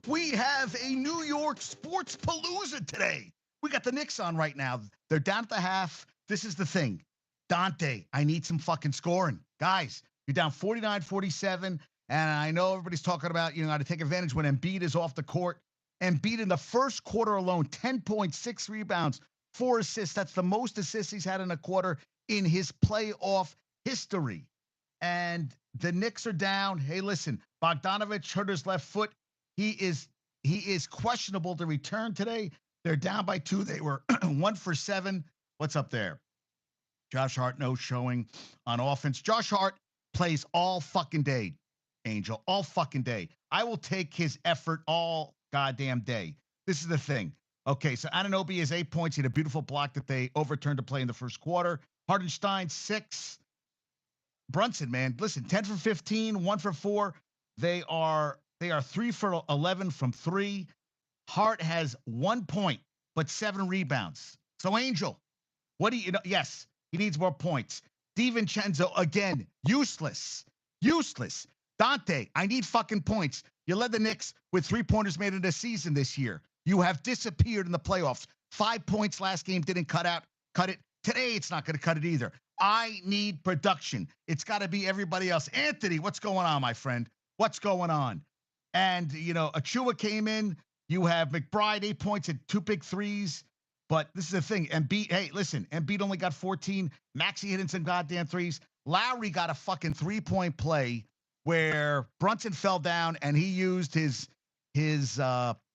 We have a New York sports palooza today. We got the Knicks on right now. They're down at the half. This is the thing. Dante, I need some fucking scoring. Guys, you're down 49-47, and I know everybody's talking about, how to take advantage when Embiid is off the court. Embiid in the first quarter alone, 10.6 rebounds, 4 assists. That's the most assists he's had in a quarter in his playoff history. And the Knicks are down. Hey, listen, Bogdanovich hurt his left foot. He is questionable to return today. They're down by 2. They were 1 for 7. What's up there? Josh Hart, no showing on offense. Josh Hart plays all fucking day, Angel, all fucking day. I will take his effort all goddamn day. This is the thing. Okay, so Anunoby has 8 points. He had a beautiful block that they overturned to play in the first quarter. Hartenstein, 6. Brunson, man, listen, 10 for 15, 1 for 4. They are 3 for 11 from 3. Hart has 1 point, but 7 rebounds. So, Angel, what do you know? Yes, he needs more points. DiVincenzo, again, useless. Useless. Dante, I need fucking points. You led the Knicks with 3-pointers made in the season this year. You have disappeared in the playoffs. 5 points last game didn't cut it. Today, it's not going to cut it either. I need production. It's got to be everybody else. Anthony, what's going on, my friend? What's going on? And, Achua came in. You have McBride, 8 points and 2 big threes. But this is the thing. Embiid, hey, listen, Embiid only got 14. Maxey hitting some goddamn threes. Lowry got a fucking 3-point play where Brunson fell down and he used his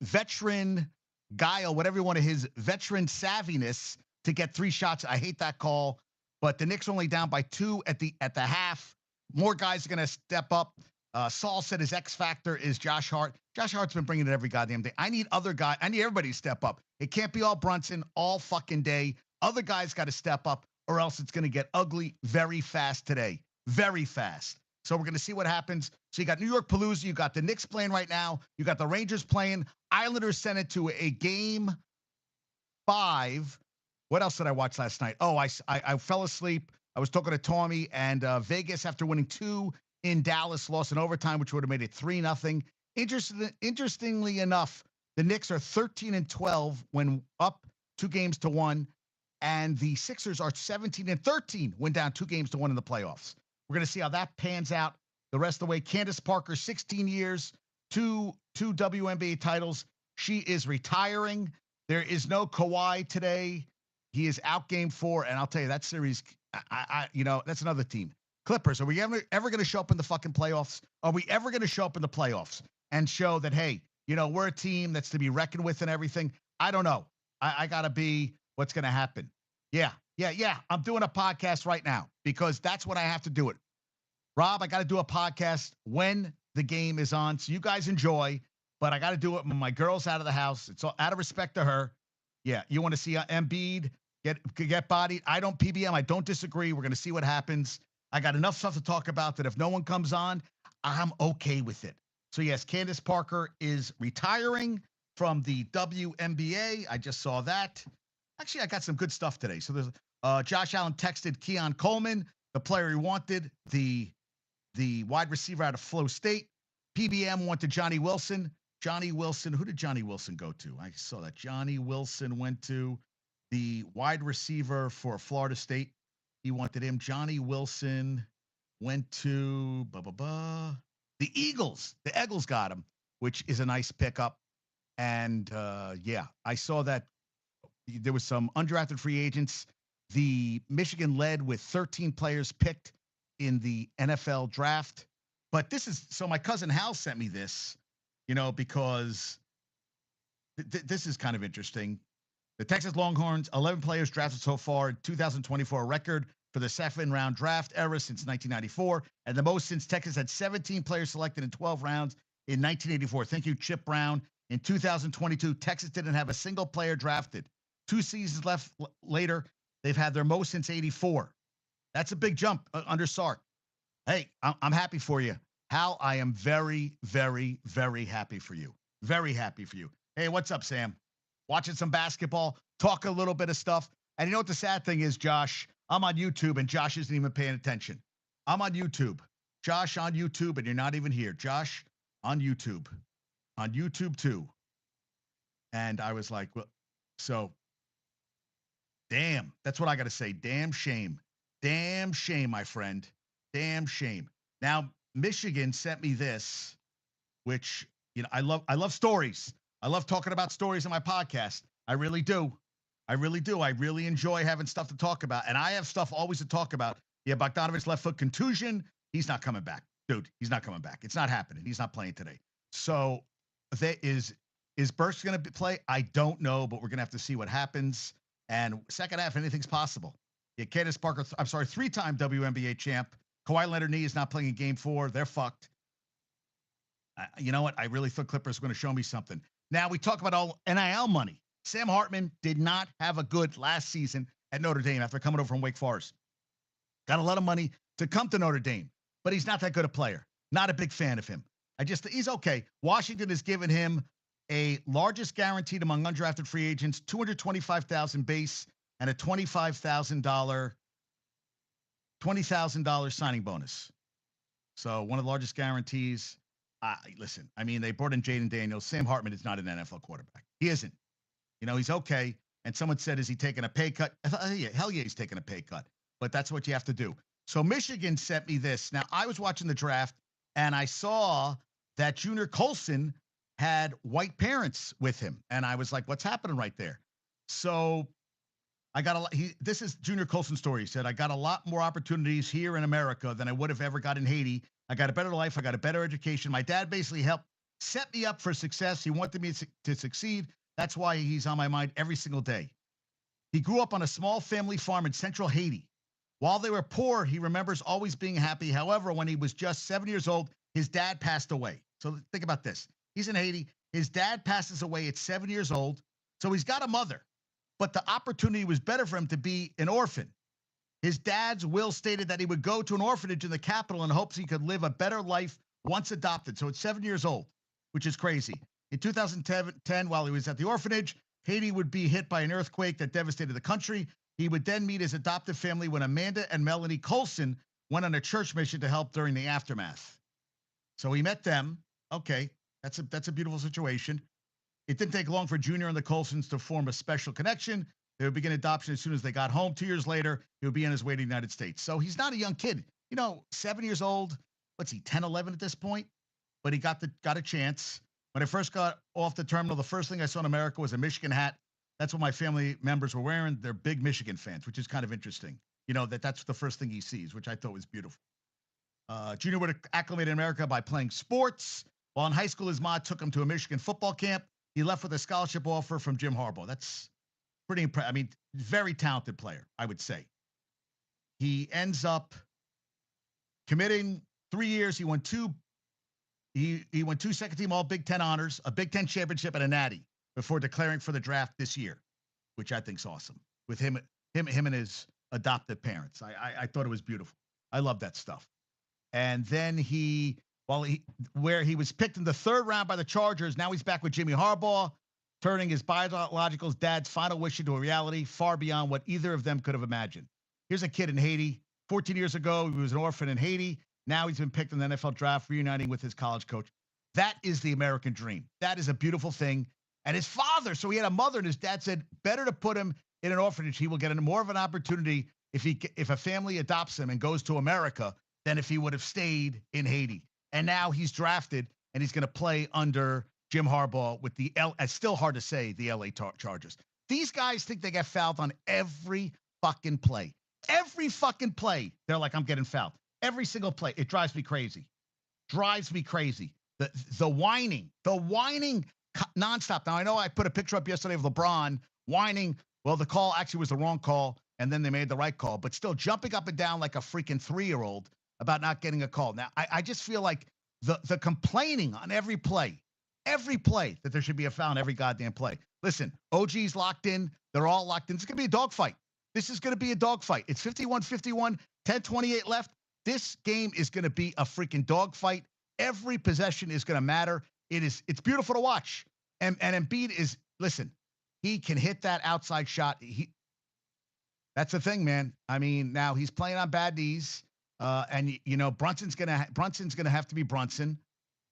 veteran guile, whatever you want, his veteran savviness to get 3 shots. I hate that call. But the Knicks are only down by 2 at the half. More guys are going to step up. Saul said his X factor is Josh Hart. Josh Hart's been bringing it every goddamn day. I need other guys. I need everybody to step up. It can't be all Brunson all fucking day. Other guys got to step up or else it's going to get ugly very fast today. Very fast. So we're going to see what happens. So you got New York Palooza. You got the Knicks playing right now. You got the Rangers playing. Islanders sent it to a game 5. What else did I watch last night? Oh, I fell asleep. I was talking to Tommy, and Vegas, after winning 2 in Dallas, lost in overtime, which would have made it 3-0. Interestingly enough, the Knicks are 13-12 when up 2-1, and the Sixers are 17-13 when down 2-1 in the playoffs. We're going to see how that pans out the rest of the way. Candace Parker, 16 years, 2 WNBA titles. She is retiring. There is no Kawhi today. He is out game 4, and I'll tell you, that series, that's another team. Clippers, are we ever going to show up in the fucking playoffs? Are we ever going to show up in the playoffs and show that, hey, we're a team that's to be reckoned with and everything? I don't know. I got to be what's going to happen. Yeah. I'm doing a podcast right now because that's what I have to do it. Rob, I got to do a podcast when the game is on, so you guys enjoy, but I got to do it when my girl's out of the house. It's all out of respect to her. Yeah, you want to see Embiid get bodied? I don't PBM. I don't disagree. We're going to see what happens. I got enough stuff to talk about that if no one comes on, I'm okay with it. So, yes, Candace Parker is retiring from the WNBA. I just saw that. Actually, I got some good stuff today. So, there's Josh Allen texted Keon Coleman, the player he wanted, the wide receiver out of Flo State. PBM went to Johnny Wilson. Johnny Wilson, who did Johnny Wilson go to? I saw that. Johnny Wilson went to the wide receiver for Florida State. He wanted him. Johnny Wilson went to the Eagles. The Eagles got him, which is a nice pickup. And I saw that there was some undrafted free agents. The Michigan led with 13 players picked in the NFL draft. But this is so my cousin Hal sent me this, because this is kind of interesting. The Texas Longhorns, 11 players drafted so far in 2024, a record for the 7-round draft era since 1994, and the most since Texas had 17 players selected in 12 rounds in 1984. Thank you, Chip Brown. In 2022, Texas didn't have a single player drafted. 2 seasons later, they've had their most since 84. That's a big jump under Sark. Hey, I'm happy for you. Hal, I am very, very, very happy for you. Very happy for you. Hey, what's up, Sam? Watching some basketball, talk a little bit of stuff. And you know what the sad thing is, Josh? I'm on YouTube, and Josh isn't even paying attention. I'm on YouTube. Josh on YouTube, and you're not even here. Josh on YouTube. on YouTube too. And I was like, well, so damn, that's what I got to say. Damn shame. Damn shame, my friend. Damn shame. Now, Michigan sent me this, which, I love stories. I love talking about stories in my podcast. I really do. I really do. I really enjoy having stuff to talk about. And I have stuff always to talk about. Yeah, Bogdanovic's left foot contusion. He's not coming back. Dude, he's not coming back. It's not happening. He's not playing today. So there is Burks going to play? I don't know, but we're going to have to see what happens. And second half, anything's possible. Yeah, Candace Parker, I'm sorry, three-time WNBA champ. Kawhi Leonard knee is not playing in game 4. They're fucked. You know what? I really thought Clippers were going to show me something. Now we talk about all NIL money. Sam Hartman did not have a good last season at Notre Dame after coming over from Wake Forest. Got a lot of money to come to Notre Dame, but he's not that good a player. Not a big fan of him. He's okay. Washington has given him a largest guaranteed among undrafted free agents, $225,000 base and a $20,000 signing bonus. So one of the largest guarantees. Listen, I mean, they brought in Jaden Daniels. Sam Hartman is not an NFL quarterback. He isn't. He's okay. And someone said, is he taking a pay cut? I thought, yeah, hell yeah, he's taking a pay cut. But that's what you have to do. So Michigan sent me this. Now, I was watching the draft, and I saw that Junior Colson had white parents with him. And I was like, what's happening right there? So I got a lot. This is Junior Colson's story. He said, I got a lot more opportunities here in America than I would have ever got in Haiti. I got a better life. I got a better education. My dad basically helped set me up for success. He wanted me to succeed. That's why he's on my mind every single day. He grew up on a small family farm in central Haiti. While they were poor, he remembers always being happy. However, when he was just 7 years old, his dad passed away. So think about this. He's in Haiti. His dad passes away at 7 years old. So he's got a mother. But the opportunity was better for him to be an orphan. His dad's will stated that he would go to an orphanage in the capital in hopes he could live a better life once adopted. So at 7 years old, which is crazy. In 2010, while he was at the orphanage, Haiti would be hit by an earthquake that devastated the country. He would then meet his adoptive family when Amanda and Melanie Colson went on a church mission to help during the aftermath. So he met them. Okay, that's a beautiful situation. It didn't take long for Junior and the Colsons to form a special connection. They would begin adoption as soon as they got home. 2 years later, he would be on his way to the United States. So he's not a young kid. 7 years old. What's he, 10, 11 at this point? But he got a chance. When I first got off the terminal, the first thing I saw in America was a Michigan hat. That's what my family members were wearing. They're big Michigan fans, which is kind of interesting. That's the first thing he sees, which I thought was beautiful. Junior would acclimate in America by playing sports. While in high school, his mom took him to a Michigan football camp. He left with a scholarship offer from Jim Harbaugh. That's pretty impressive. I mean, very talented player, I would say. He ends up committing 3 years. He won two second-team All Big Ten honors, a Big Ten championship, and a Natty before declaring for the draft this year, which I think is awesome. With him and his adoptive parents, I thought it was beautiful. I love that stuff. And then where he was picked in the 3rd round by the Chargers, now he's back with Jimmy Harbaugh, turning his biological dad's final wish into a reality far beyond what either of them could have imagined. Here's a kid in Haiti. 14 years ago, he was an orphan in Haiti. Now he's been picked in the NFL draft, reuniting with his college coach. That is the American dream. That is a beautiful thing. And his father, so he had a mother, and his dad said, better to put him in an orphanage. He will get more of an opportunity if a family adopts him and goes to America than if he would have stayed in Haiti. And now he's drafted, and he's going to play under Jim Harbaugh with it's still hard to say, the LA Chargers. These guys think they get fouled on every fucking play. Every fucking play, they're like, I'm getting fouled. Every single play. It drives me crazy. The whining nonstop. Now, I know I put a picture up yesterday of LeBron whining. Well, the call actually was the wrong call, and then they made the right call, but still jumping up and down like a freaking 3-year-old about not getting a call. Now, I just feel like the complaining on every play that there should be a foul on every goddamn play. Listen, OG's locked in. They're all locked in. It's going to be a dogfight. This is going to be a dogfight. It's 51-51, 10-28 left. This game is going to be a freaking dogfight. Every possession is going to matter. It's beautiful to watch. And Embiid is, listen, he can hit that outside shot. That's the thing, man. I mean, now he's playing on bad knees. And Brunson's gonna have to be Brunson.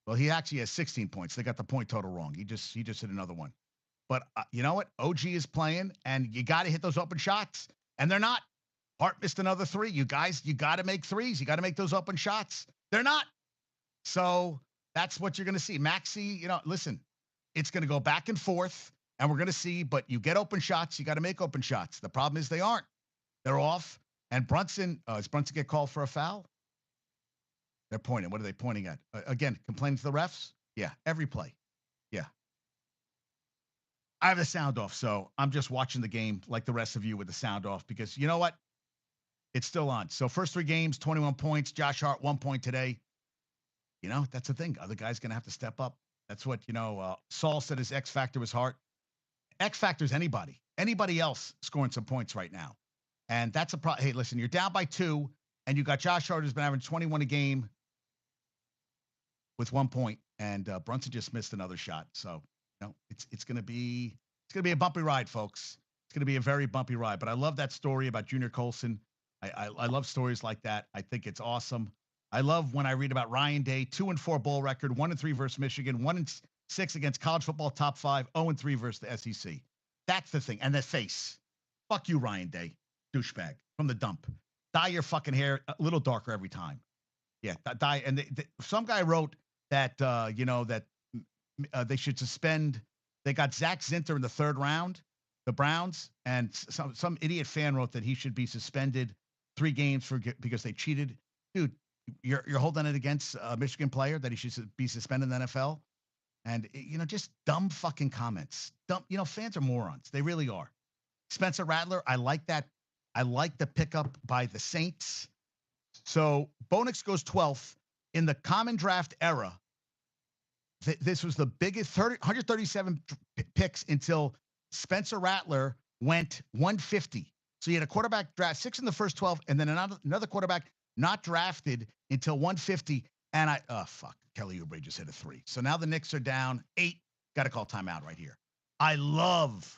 Well, he actually has 16 points. They got the point total wrong. He just hit another one. But you know what? OG is playing, and you got to hit those open shots, and they're not. Hart missed another three. You guys, you got to make threes. You got to make those open shots. They're not. So that's what you're going to see. Maxey, listen, it's going to go back and forth, and we're going to see. But you get open shots. You got to make open shots. The problem is they aren't. They're off. And Brunson, does Brunson get called for a foul? They're pointing. What are they pointing at? Again, complaining to the refs? Yeah, every play. Yeah. I have the sound off, so I'm just watching the game like the rest of you with the sound off because you know what? It's still on. So first three games, 21 points. Josh Hart, 1 point today. That's the thing. Other guys going to have to step up. That's what, Saul said his X factor was Hart. X factor is anybody. Anybody else scoring some points right now. And that's a problem. Hey, listen, you're down by 2, and you got Josh Hart who's been averaging 21 a game with 1 point, and Brunson just missed another shot. So, it's going to be a bumpy ride, folks. It's going to be a very bumpy ride. But I love that story about Junior Colson. I love stories like that. I think it's awesome. I love when I read about Ryan Day, 2-4 bowl record, 1-3 versus Michigan, 1-6 against college football top 5, 0-3 versus the SEC. That's the thing. And the face. Fuck you, Ryan Day, douchebag from the dump. Dye your fucking hair a little darker every time. Yeah, dye. And some guy wrote that they should suspend. They got Zach Zinter in the 3rd round, the Browns, and some idiot fan wrote that he should be suspended 3 games because they cheated. Dude, you're holding it against a Michigan player that he should be suspended in the NFL, and just dumb fucking comments. Dumb. Fans are morons. They really are. Spencer Rattler, I like that. I like the pickup by the Saints. So Bo Nix goes 12th in the common draft era. This was the biggest 137 picks until Spencer Rattler went 150. So you had a quarterback draft 6 in the first 12, and then another quarterback not drafted until 150. And Kelly Oubre just hit a 3. So now the Knicks are down 8. Got to call timeout right here. I love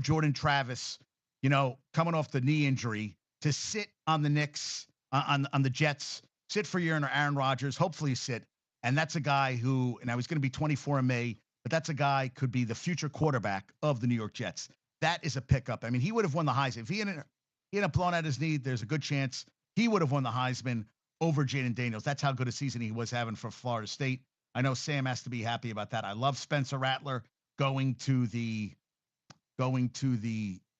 Jordan Travis, coming off the knee injury to sit on the Knicks, on the Jets, sit for a year under Aaron Rodgers, hopefully sit. And that's a guy who, now he's going to be 24 in May, but that's a guy could be the future quarterback of the New York Jets. That is a pickup. I mean, he would have won the Heisman. If he ended up blowing out his knee, there's a good chance he would have won the Heisman over Jaden Daniels. That's how good a season he was having for Florida State. I know Sam has to be happy about that. I love Spencer Rattler going to the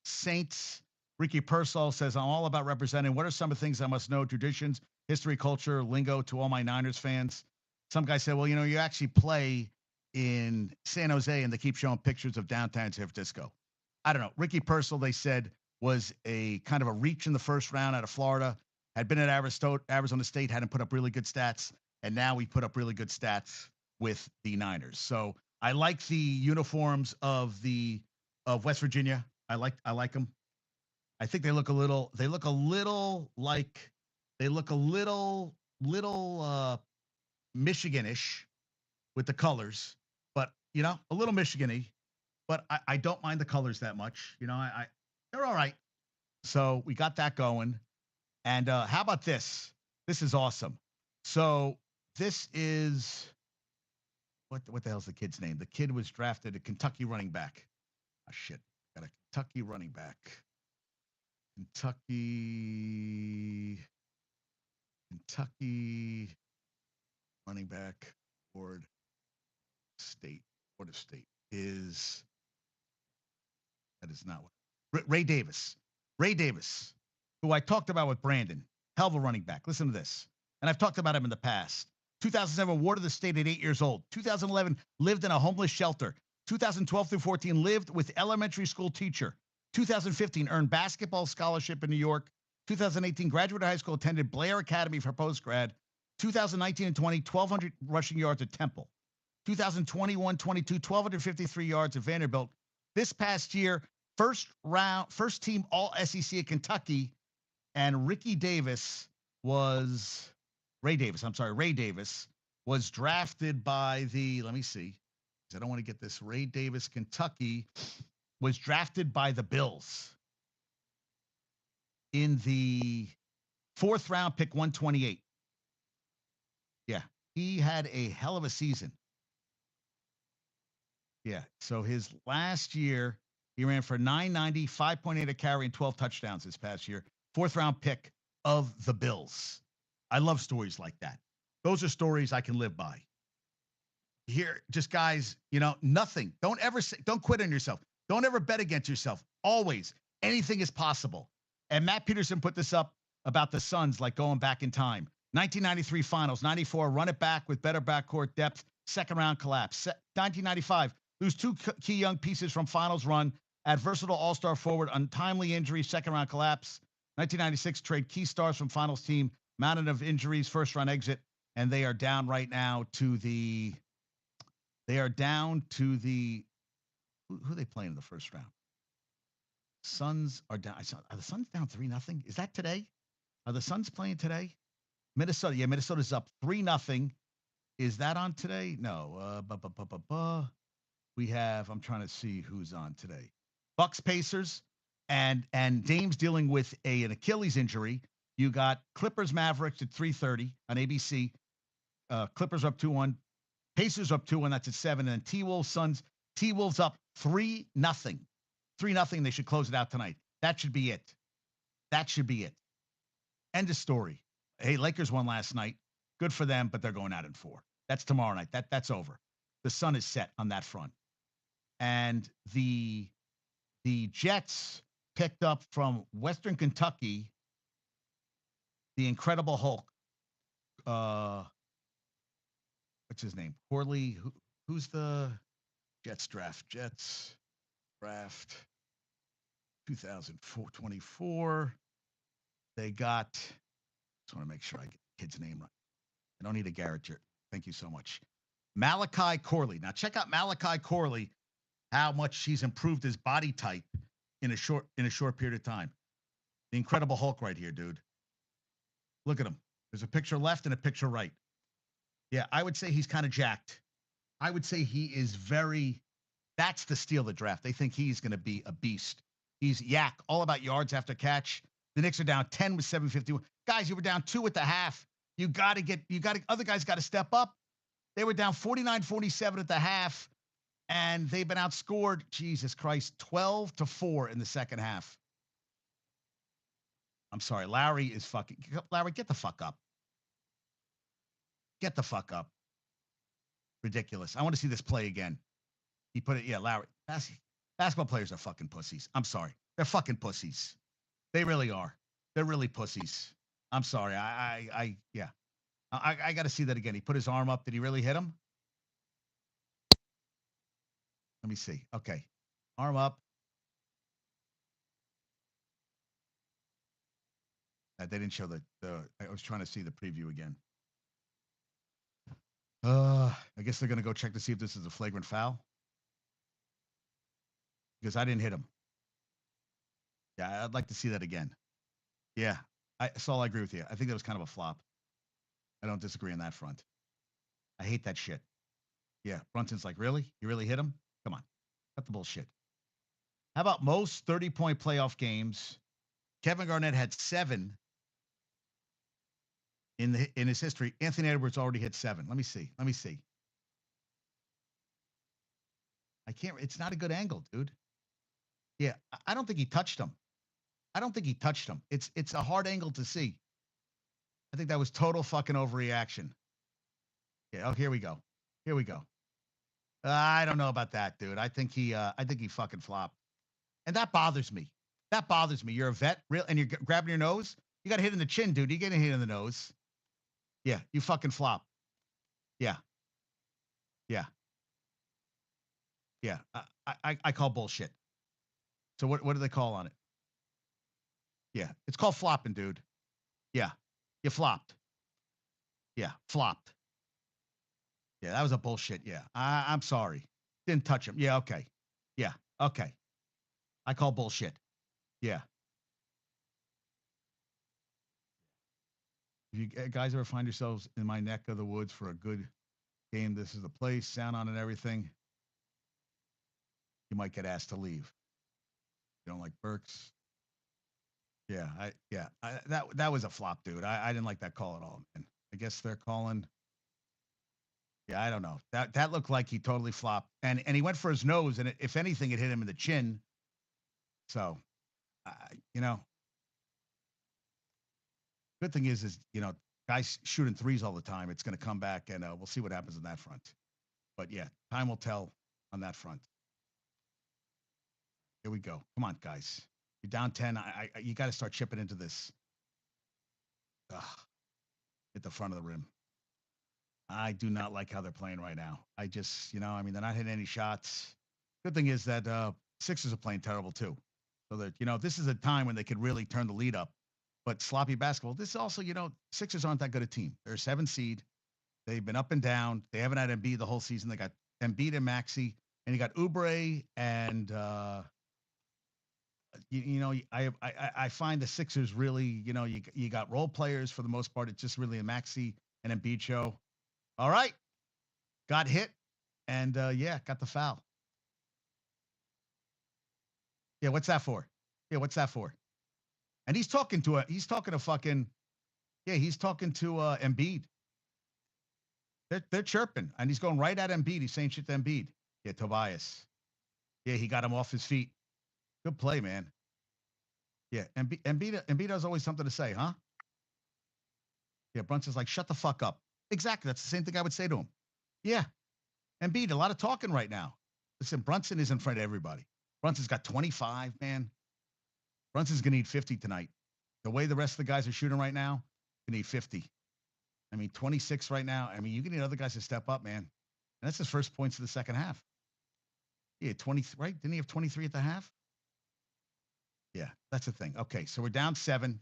Saints. Ricky Pearsall says, I'm all about representing. What are some of the things I must know? Traditions, history, culture, lingo to all my Niners fans. Some guy said, well, you actually play in San Jose and they keep showing pictures of downtown San Francisco. I don't know. Ricky Pearsall, they said, was a kind of a reach in the first round out of Florida, had been at Arizona State, hadn't put up really good stats, and now we put up really good stats with the Niners. So I like the uniforms of West Virginia. I like them. I think they look a little Michigan-ish with the colors, but a little Michigan-y, but I don't mind the colors that much. They're all right. So we got that going. And how about this? This is awesome. So this is what the hell's the kid's name? The kid was drafted, a Kentucky running back. Oh shit. Got a Kentucky running back. Kentucky running back, Florida State is, that is not what, Ray Davis, who I talked about with Brandon, hell of a running back. Listen to this. And I've talked about him in the past. 2007, awarded the state at 8 years old. 2011, lived in a homeless shelter. 2012 through 14, lived with elementary school teacher. 2015, earned basketball scholarship in New York. 2018, graduated high school, attended Blair Academy for postgrad. 2019 and 20, 1,200 rushing yards at Temple. 2021, 22, 1,253 yards at Vanderbilt. This past year, first team All SEC at Kentucky, and Ray Davis was drafted by let me see, because I don't want to get this. Ray Davis, Kentucky, was drafted by the Bills in the 4th round, pick 128. Yeah. He had a hell of a season. Yeah. So his last year, he ran for 990, 5.8 a carry, and 12 touchdowns this past year. Fourth round pick of the Bills. I love stories like that. Those are stories I can live by. Here, just guys, nothing. Don't ever say, don't quit on yourself. Don't ever bet against yourself. Always, anything is possible. And Matt Peterson put this up about the Suns, like going back in time. 1993 finals, 94, run it back with better backcourt depth, second round collapse. 1995, lose two key young pieces from finals run, add versatile all-star forward, untimely injury, second round collapse. 1996, trade key stars from finals team, mountain of injuries, first round exit, and they are down right now to the who are they playing in the first round? Suns are down. Are the Suns down 3-0? Is that today? Are the Suns playing today? Minnesota. Yeah, Minnesota's up 3-0. Is that on today? No. We have. I'm trying to see who's on today. Bucks, Pacers, and Dame's dealing with an Achilles injury. You got Clippers, Mavericks at 3:30 on ABC. Clippers up 2-1. Pacers up 2-1. That's at 7. And then T-Wolves, Suns. T-Wolves up 3-0. 3-0. They should close it out tonight. That should be it. That should be it. End of story. Hey, Lakers won last night. Good for them, but they're going out in 4. That's tomorrow night. That's over. The sun is set on that front. And the Jets picked up from Western Kentucky the Incredible Hulk. What's his name? Corley. Who's the Jets draft? Jets draft 2024. They got. Just want to make sure I get the kid's name right. I don't need a Garrett. Thank you so much. Malachi Corley. Now check out Malachi Corley. How much he's improved his body type in a short period of time. The Incredible Hulk right here, dude. Look at him. There's a picture left and a picture right. Yeah, I would say he's kind of jacked. I would say he is very. That's the steal of the draft. They think he's going to be a beast. He's yak, all about yards after catch. The Knicks are down 10 with 7:51. Guys, you were down 2 at the half. Other guys got to step up. They were down 49-47 at the half, and they've been outscored, Jesus Christ, 12-4 in the second half. I'm sorry, Larry, get the fuck up. Get the fuck up. Ridiculous. I want to see this play again. He put it, yeah, Larry. Basketball players are fucking pussies. I'm sorry. They're fucking pussies. They really are. They're really pussies. I'm sorry. I got to see that again. He put his arm up. Did he really hit him? Let me see. Okay. Arm up. They didn't show I was trying to see the preview again. I guess they're going to go check to see if this is a flagrant foul. Because I didn't hit him. Yeah, I'd like to see that again. Yeah. Saul, I agree with you. I think that was kind of a flop. I don't disagree on that front. I hate that shit. Yeah. Brunson's like, really? You really hit him? Come on. Cut the bullshit. How about most 30-point playoff games? Kevin Garnett had 7 in his history. Anthony Edwards already hit 7. Let me see. I can't. It's not a good angle, dude. Yeah, I don't think he touched him. It's a hard angle to see. I think that was total fucking overreaction. Yeah. Oh, here we go. I don't know about that, dude. I think he fucking flopped, and that bothers me. You're a vet, real, and you're grabbing your nose. You got hit in the chin, dude. You getting hit in the nose. Yeah, you fucking flop. Yeah. I call bullshit. So what do they call on it? Yeah, it's called flopping, dude. Yeah, you flopped. Yeah, flopped. Yeah, that was a bullshit. Yeah, I'm sorry. Didn't touch him. Yeah, okay. Yeah, okay. I call bullshit. Yeah. If you guys ever find yourselves in my neck of the woods for a good game, this is the place, sound on and everything, you might get asked to leave. You don't like Burks? Yeah, that was a flop, dude. I didn't like that call at all, man. I guess they're calling Yeah, I don't know. That looked like he totally flopped, and he went for his nose, and if anything, it hit him in the chin. So, uh, you know, good thing is guys shooting threes all the time. It's going to come back, and we'll see what happens on that front. But yeah, time will tell on that front. Here we go. Come on, guys. You're down 10. You got to start chipping into this. Ugh, at the front of the rim. I do not like how they're playing right now. I just, I mean, they're not hitting any shots. Good thing is that Sixers are playing terrible too. So that, this is a time when they could really turn the lead up. But sloppy basketball, this is also, Sixers aren't that good a team. They're a 7 seed. They've been up and down. They haven't had Embiid the whole season. They got Embiid and Maxey, and you got Oubre and I find the Sixers really, you got role players for the most part. It's just really a Maxey and Embiid show. All right, got hit, and yeah, got the foul. Yeah, what's that for? Yeah, what's that for? And he's talking to he's talking to Embiid. They're chirping, and he's going right at Embiid. He's saying shit to Embiid. Yeah, Tobias. Yeah, he got him off his feet. Good play, man. Yeah, Embiid has always something to say, huh? Yeah, Brunson's like, shut the fuck up. Exactly. That's the same thing I would say to him. Yeah, Embiid, a lot of talking right now. Listen, Brunson is in front of everybody. Brunson's got 25, man. Brunson's going to need 50 tonight. The way the rest of the guys are shooting right now, you need 50. I mean, 26 right now. I mean, you can need other guys to step up, man. And that's his first points of the second half. Yeah, 20, right? Didn't he have 23 at the half? Yeah, that's the thing. Okay, so we're down 7.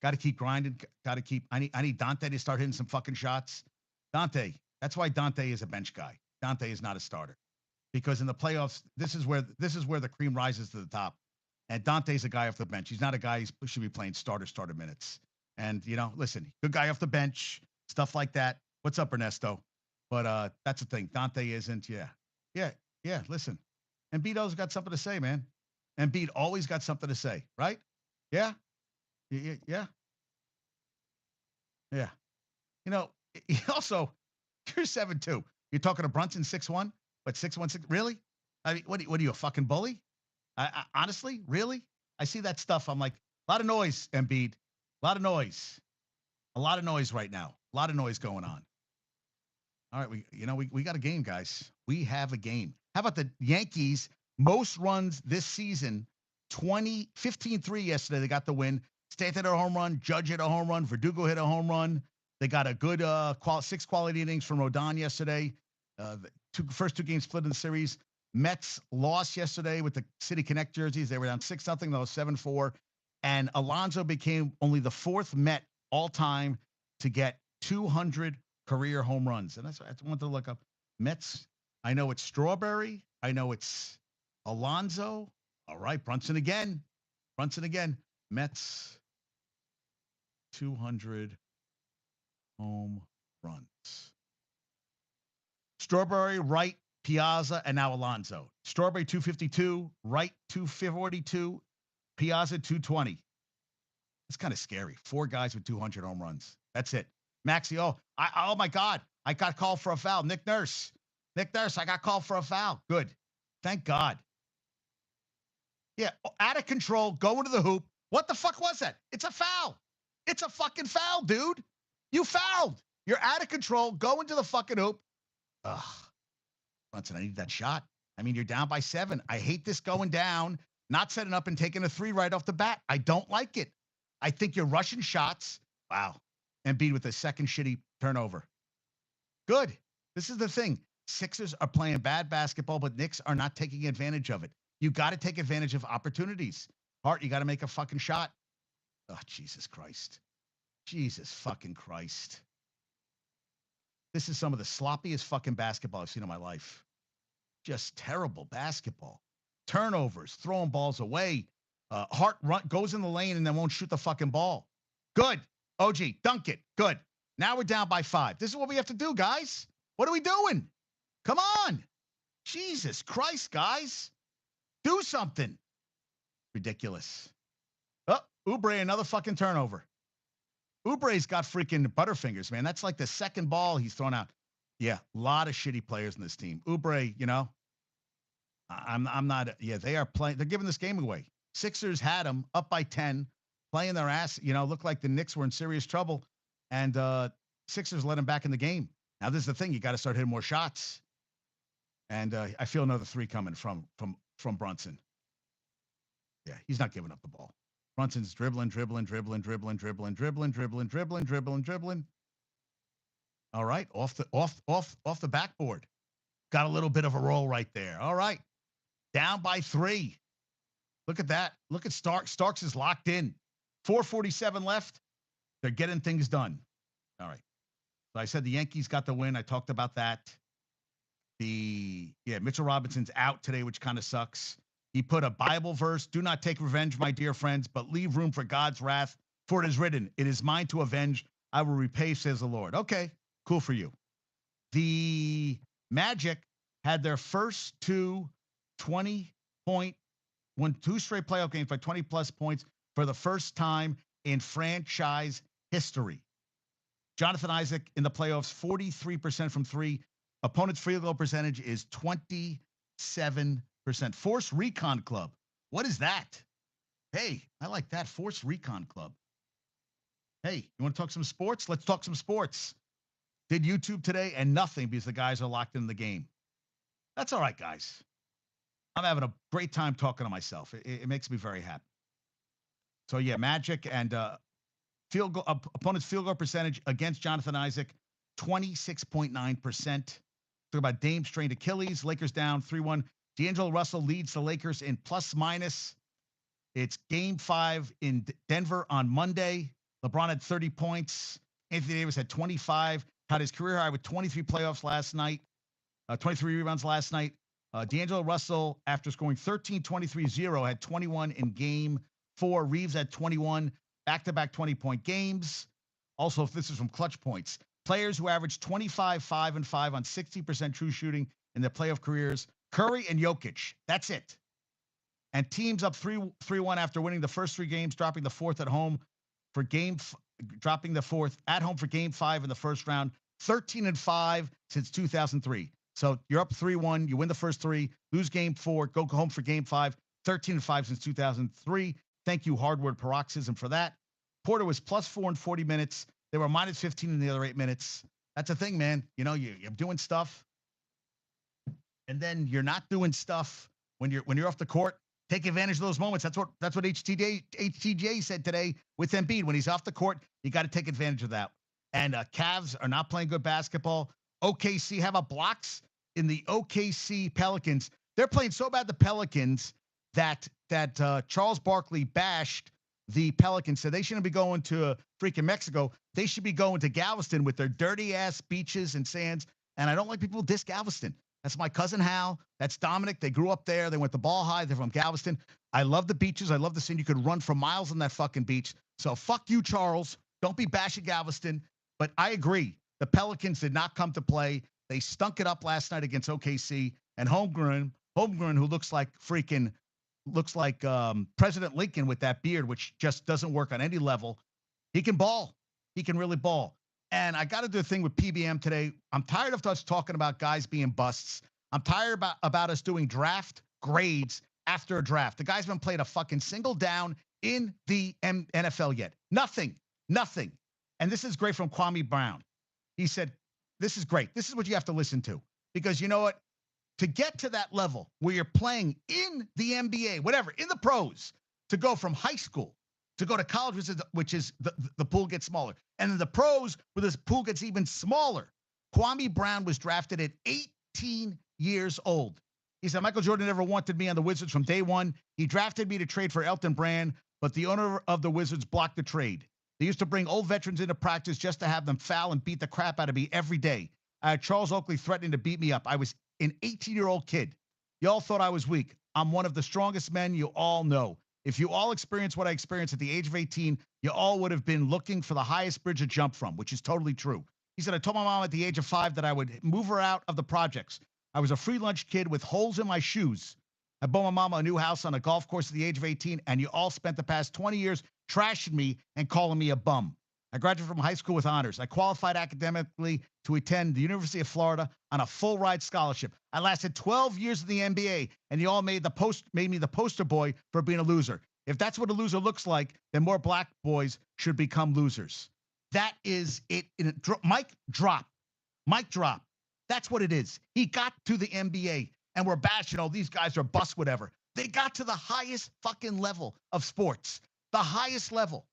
Got to keep grinding. Got to keep. I need Dante to start hitting some fucking shots. Dante. That's why Dante is a bench guy. Dante is not a starter, because in the playoffs, this is where the cream rises to the top. And Dante's a guy off the bench. He's not a guy who should be playing starter minutes. And listen, good guy off the bench, stuff like that. What's up, Ernesto? But that's the thing. Dante isn't. Yeah. Listen, Embiid's got something to say, man. Embiid always got something to say, right? Yeah. Yeah. He also, you're 7'2". You're talking to Brunson 6'1", but 6'1", really? I mean, what are you, a fucking bully? Honestly, really? I see that stuff. I'm like, a lot of noise, Embiid. A lot of noise. A lot of noise right now. A lot of noise going on. All right, we got a game, guys. We have a game. How about the Yankees? Most runs this season, 15-3 yesterday. They got the win. Stanton hit a home run. Judge hit a home run. Verdugo hit a home run. They got a good 6 quality innings from Rodon yesterday. The first two games split in the series. Mets lost yesterday with the City Connect jerseys. They were down 6-0. They lost 7-4. And Alonso became only the 4th Met all time to get 200 career home runs. And that's what I wanted to look up. Mets. I know it's Strawberry. I know it's Alonso. All right, Brunson again. Mets 200 home runs. Strawberry, Wright, Piazza, and now Alonso. Strawberry 252, Wright 242, Piazza 220. It's kind of scary. 4 guys with 200 home runs. That's it. Maxey, oh my God. I got called for a foul. Nick Nurse, I got called for a foul. Good. Thank God. Yeah, out of control, going to the hoop. What the fuck was that? It's a foul. It's a fucking foul, dude. You fouled. You're out of control, going to the fucking hoop. Ugh. Brunson, I need that shot. I mean, you're down by 7. I hate this going down, not setting up and taking a 3 right off the bat. I don't like it. I think you're rushing shots. Wow. Embiid with a second shitty turnover. Good. This is the thing. Sixers are playing bad basketball, but Knicks are not taking advantage of it. You got to take advantage of opportunities. Hart, you got to make a fucking shot. Oh, Jesus Christ. Jesus fucking Christ. This is some of the sloppiest fucking basketball I've seen in my life. Just terrible basketball. Turnovers, throwing balls away. Hart goes in the lane and then won't shoot the fucking ball. Good. OG, dunk it. Good. Now we're down by 5. This is what we have to do, guys. What are we doing? Come on. Jesus Christ, guys. Do something. Ridiculous. Oh, Oubre, another fucking turnover. Oubre's got freaking butterfingers, man. That's like the second ball he's thrown out. Yeah, a lot of shitty players in this team. Oubre, I'm not. Yeah, they are playing. They're giving this game away. Sixers had them up by 10, playing their ass. Looked like the Knicks were in serious trouble, and Sixers let them back in the game. Now this is the thing: you got to start hitting more shots. And I feel another three coming from Brunson. Yeah, he's not giving up the ball. Brunson's dribbling, dribbling, dribbling, dribbling, dribbling, dribbling, dribbling, dribbling, dribbling, dribbling. All right, off the backboard. Got a little bit of a roll right there. All right, down by 3. Look at that. Look at Starks. Starks is locked in. 4:47 left. They're getting things done. All right. So I said the Yankees got the win. I talked about that. Mitchell Robinson's out today, which kind of sucks. He put a Bible verse: "Do not take revenge, my dear friends, but leave room for God's wrath. For it is written, it is mine to avenge. I will repay, says the Lord." Okay, cool for you. The Magic had their first 20-point, won 2 straight playoff games by 20-plus points for the first time in franchise history. Jonathan Isaac in the playoffs, 43% from 3. Opponent's field goal percentage is 27%. Force Recon Club. What is that? Hey, I like that. Force Recon Club. Hey, you want to talk some sports? Let's talk some sports. Did YouTube today and nothing because the guys are locked in the game. That's all right, guys. I'm having a great time talking to myself. It makes me very happy. So, yeah, Magic and opponent's field goal percentage against Jonathan Isaac, 26.9%. Talk about Dame strained Achilles. Lakers down 3-1. D'Angelo Russell leads the Lakers in plus minus. It's game 5 in Denver on Monday. LeBron had 30 points. Anthony Davis had 25. Had his career high with 23 playoffs last night. 23 rebounds last night. D'Angelo Russell, after scoring 13, 23, 0, had 21 in game 4. Reeves had 21. Back-to-back 20-point games. Also, if this is from clutch points, players who averaged 25, 5, and 5 on 60% true shooting in their playoff careers, Curry and Jokic. That's it. And teams up 3-1 after winning the first 3 games, dropping the fourth at home for dropping the fourth at home for game 5 in the first round. 13-5 since 2003. So you're up 3-1. You win the first 3, lose game 4, go home for game 5. 13-5 since 2003. Thank you, Hardwood Paroxysm, for that. Porter was +4 in 40 minutes. They were -15 in the other 8 minutes. That's a thing, man. You're doing stuff, and then you're not doing stuff when you're off the court. Take advantage of those moments. That's what HTJ said today with Embiid. When he's off the court, you got to take advantage of that. And Cavs are not playing good basketball. OKC, how about blocks in the OKC Pelicans? They're playing so bad, the Pelicans, that Charles Barkley bashed the Pelicans. Said they shouldn't be going to freaking Mexico. They should be going to Galveston with their dirty ass beaches and sands. And I don't like people who diss Galveston. That's my cousin Hal. That's Dominic. They grew up there. They went to Ball High. They're from Galveston. I love the beaches. I love the scene. You could run for miles on that fucking beach. So fuck you, Charles. Don't be bashing Galveston. But I agree. The Pelicans did not come to play. They stunk it up last night against OKC. And Holmgren, who looks like President Lincoln with that beard, which just doesn't work on any level. He can ball. He can really ball. And I got to do a thing with PBM today. I'm tired of us talking about guys being busts. I'm tired about us doing draft grades after a draft. The guy's been played a fucking single down in the NFL yet. Nothing. And this is great from Kwame Brown. He said, this is great. This is what you have to listen to. Because you know what? To get to that level where you're playing in the NBA, whatever, in the pros, to go from high school to go to college, which is the pool gets smaller. And then the pros, where this pool gets even smaller. Kwame Brown was drafted at 18 years old. He said, Michael Jordan never wanted me on the Wizards from day one. He drafted me to trade for Elton Brand, but the owner of the Wizards blocked the trade. They used to bring old veterans into practice just to have them foul and beat the crap out of me every day. I had Charles Oakley threatening to beat me up. I was an 18-year-old kid. You all thought I was weak. I'm one of the strongest men you all know. If you all experienced what I experienced at the age of 18, you all would have been looking for the highest bridge to jump from, which is totally true. He said, I told my mom at the age of 5 that I would move her out of the projects. I was a free lunch kid with holes in my shoes. I bought my mama a new house on a golf course at the age of 18, and you all spent the past 20 years trashing me and calling me a bum. I graduated from high school with honors. I qualified academically to attend the University of Florida on a full ride scholarship. I lasted 12 years in the NBA, and you all made me the poster boy for being a loser. If that's what a loser looks like, then more black boys should become losers. That is it. Mic drop. Mic drop. That's what it is. He got to the NBA, and we're bashing, these guys are bust, whatever. They got to the highest fucking level of sports, the highest level.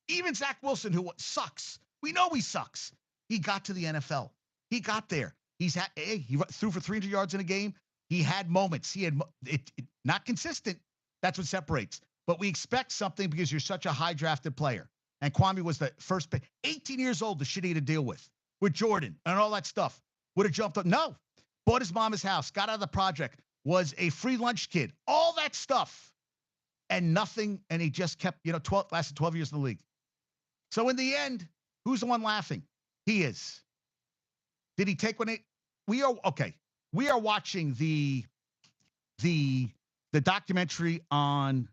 Even Zach Wilson, who sucks, we know he sucks. He got to the NFL. He got there. He threw for 300 yards in a game. He had moments. He had not consistent. That's what separates. But we expect something because you're such a high drafted player. And Kwame was the first pick. 18 years old, the shit he had to deal with Jordan and all that stuff. Would have jumped up. No. Bought his mama's house, got out of the project, was a free lunch kid. All that stuff. And nothing. And he just kept, lasted 12 years in the league. So in the end, who's the one laughing? He is. Did he take we are watching the documentary on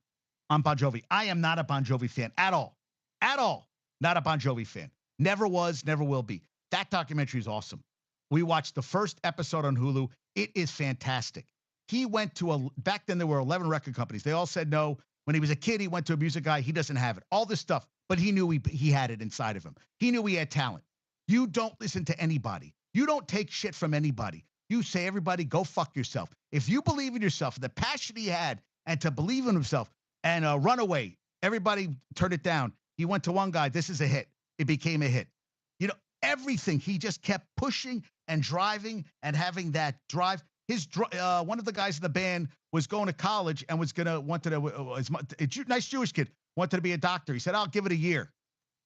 Bon Jovi. I am not a Bon Jovi fan at all. At all. Not a Bon Jovi fan. Never was, never will be. That documentary is awesome. We watched the first episode on Hulu. It is fantastic. He went to back then there were 11 record companies. They all said no. When he was a kid, he went to a music guy. He doesn't have it. All this stuff. But he knew he had it inside of him. He knew he had talent. You don't listen to anybody. You don't take shit from anybody. You say, everybody, go fuck yourself. If you believe in yourself, the passion he had, and to believe in himself, and run away, everybody turned it down. He went to one guy, this is a hit. It became a hit. Everything. He just kept pushing and driving and having that drive. One of the guys in the band was going to college and wanted a nice Jewish kid, wanted to be a doctor. He said, I'll give it a year.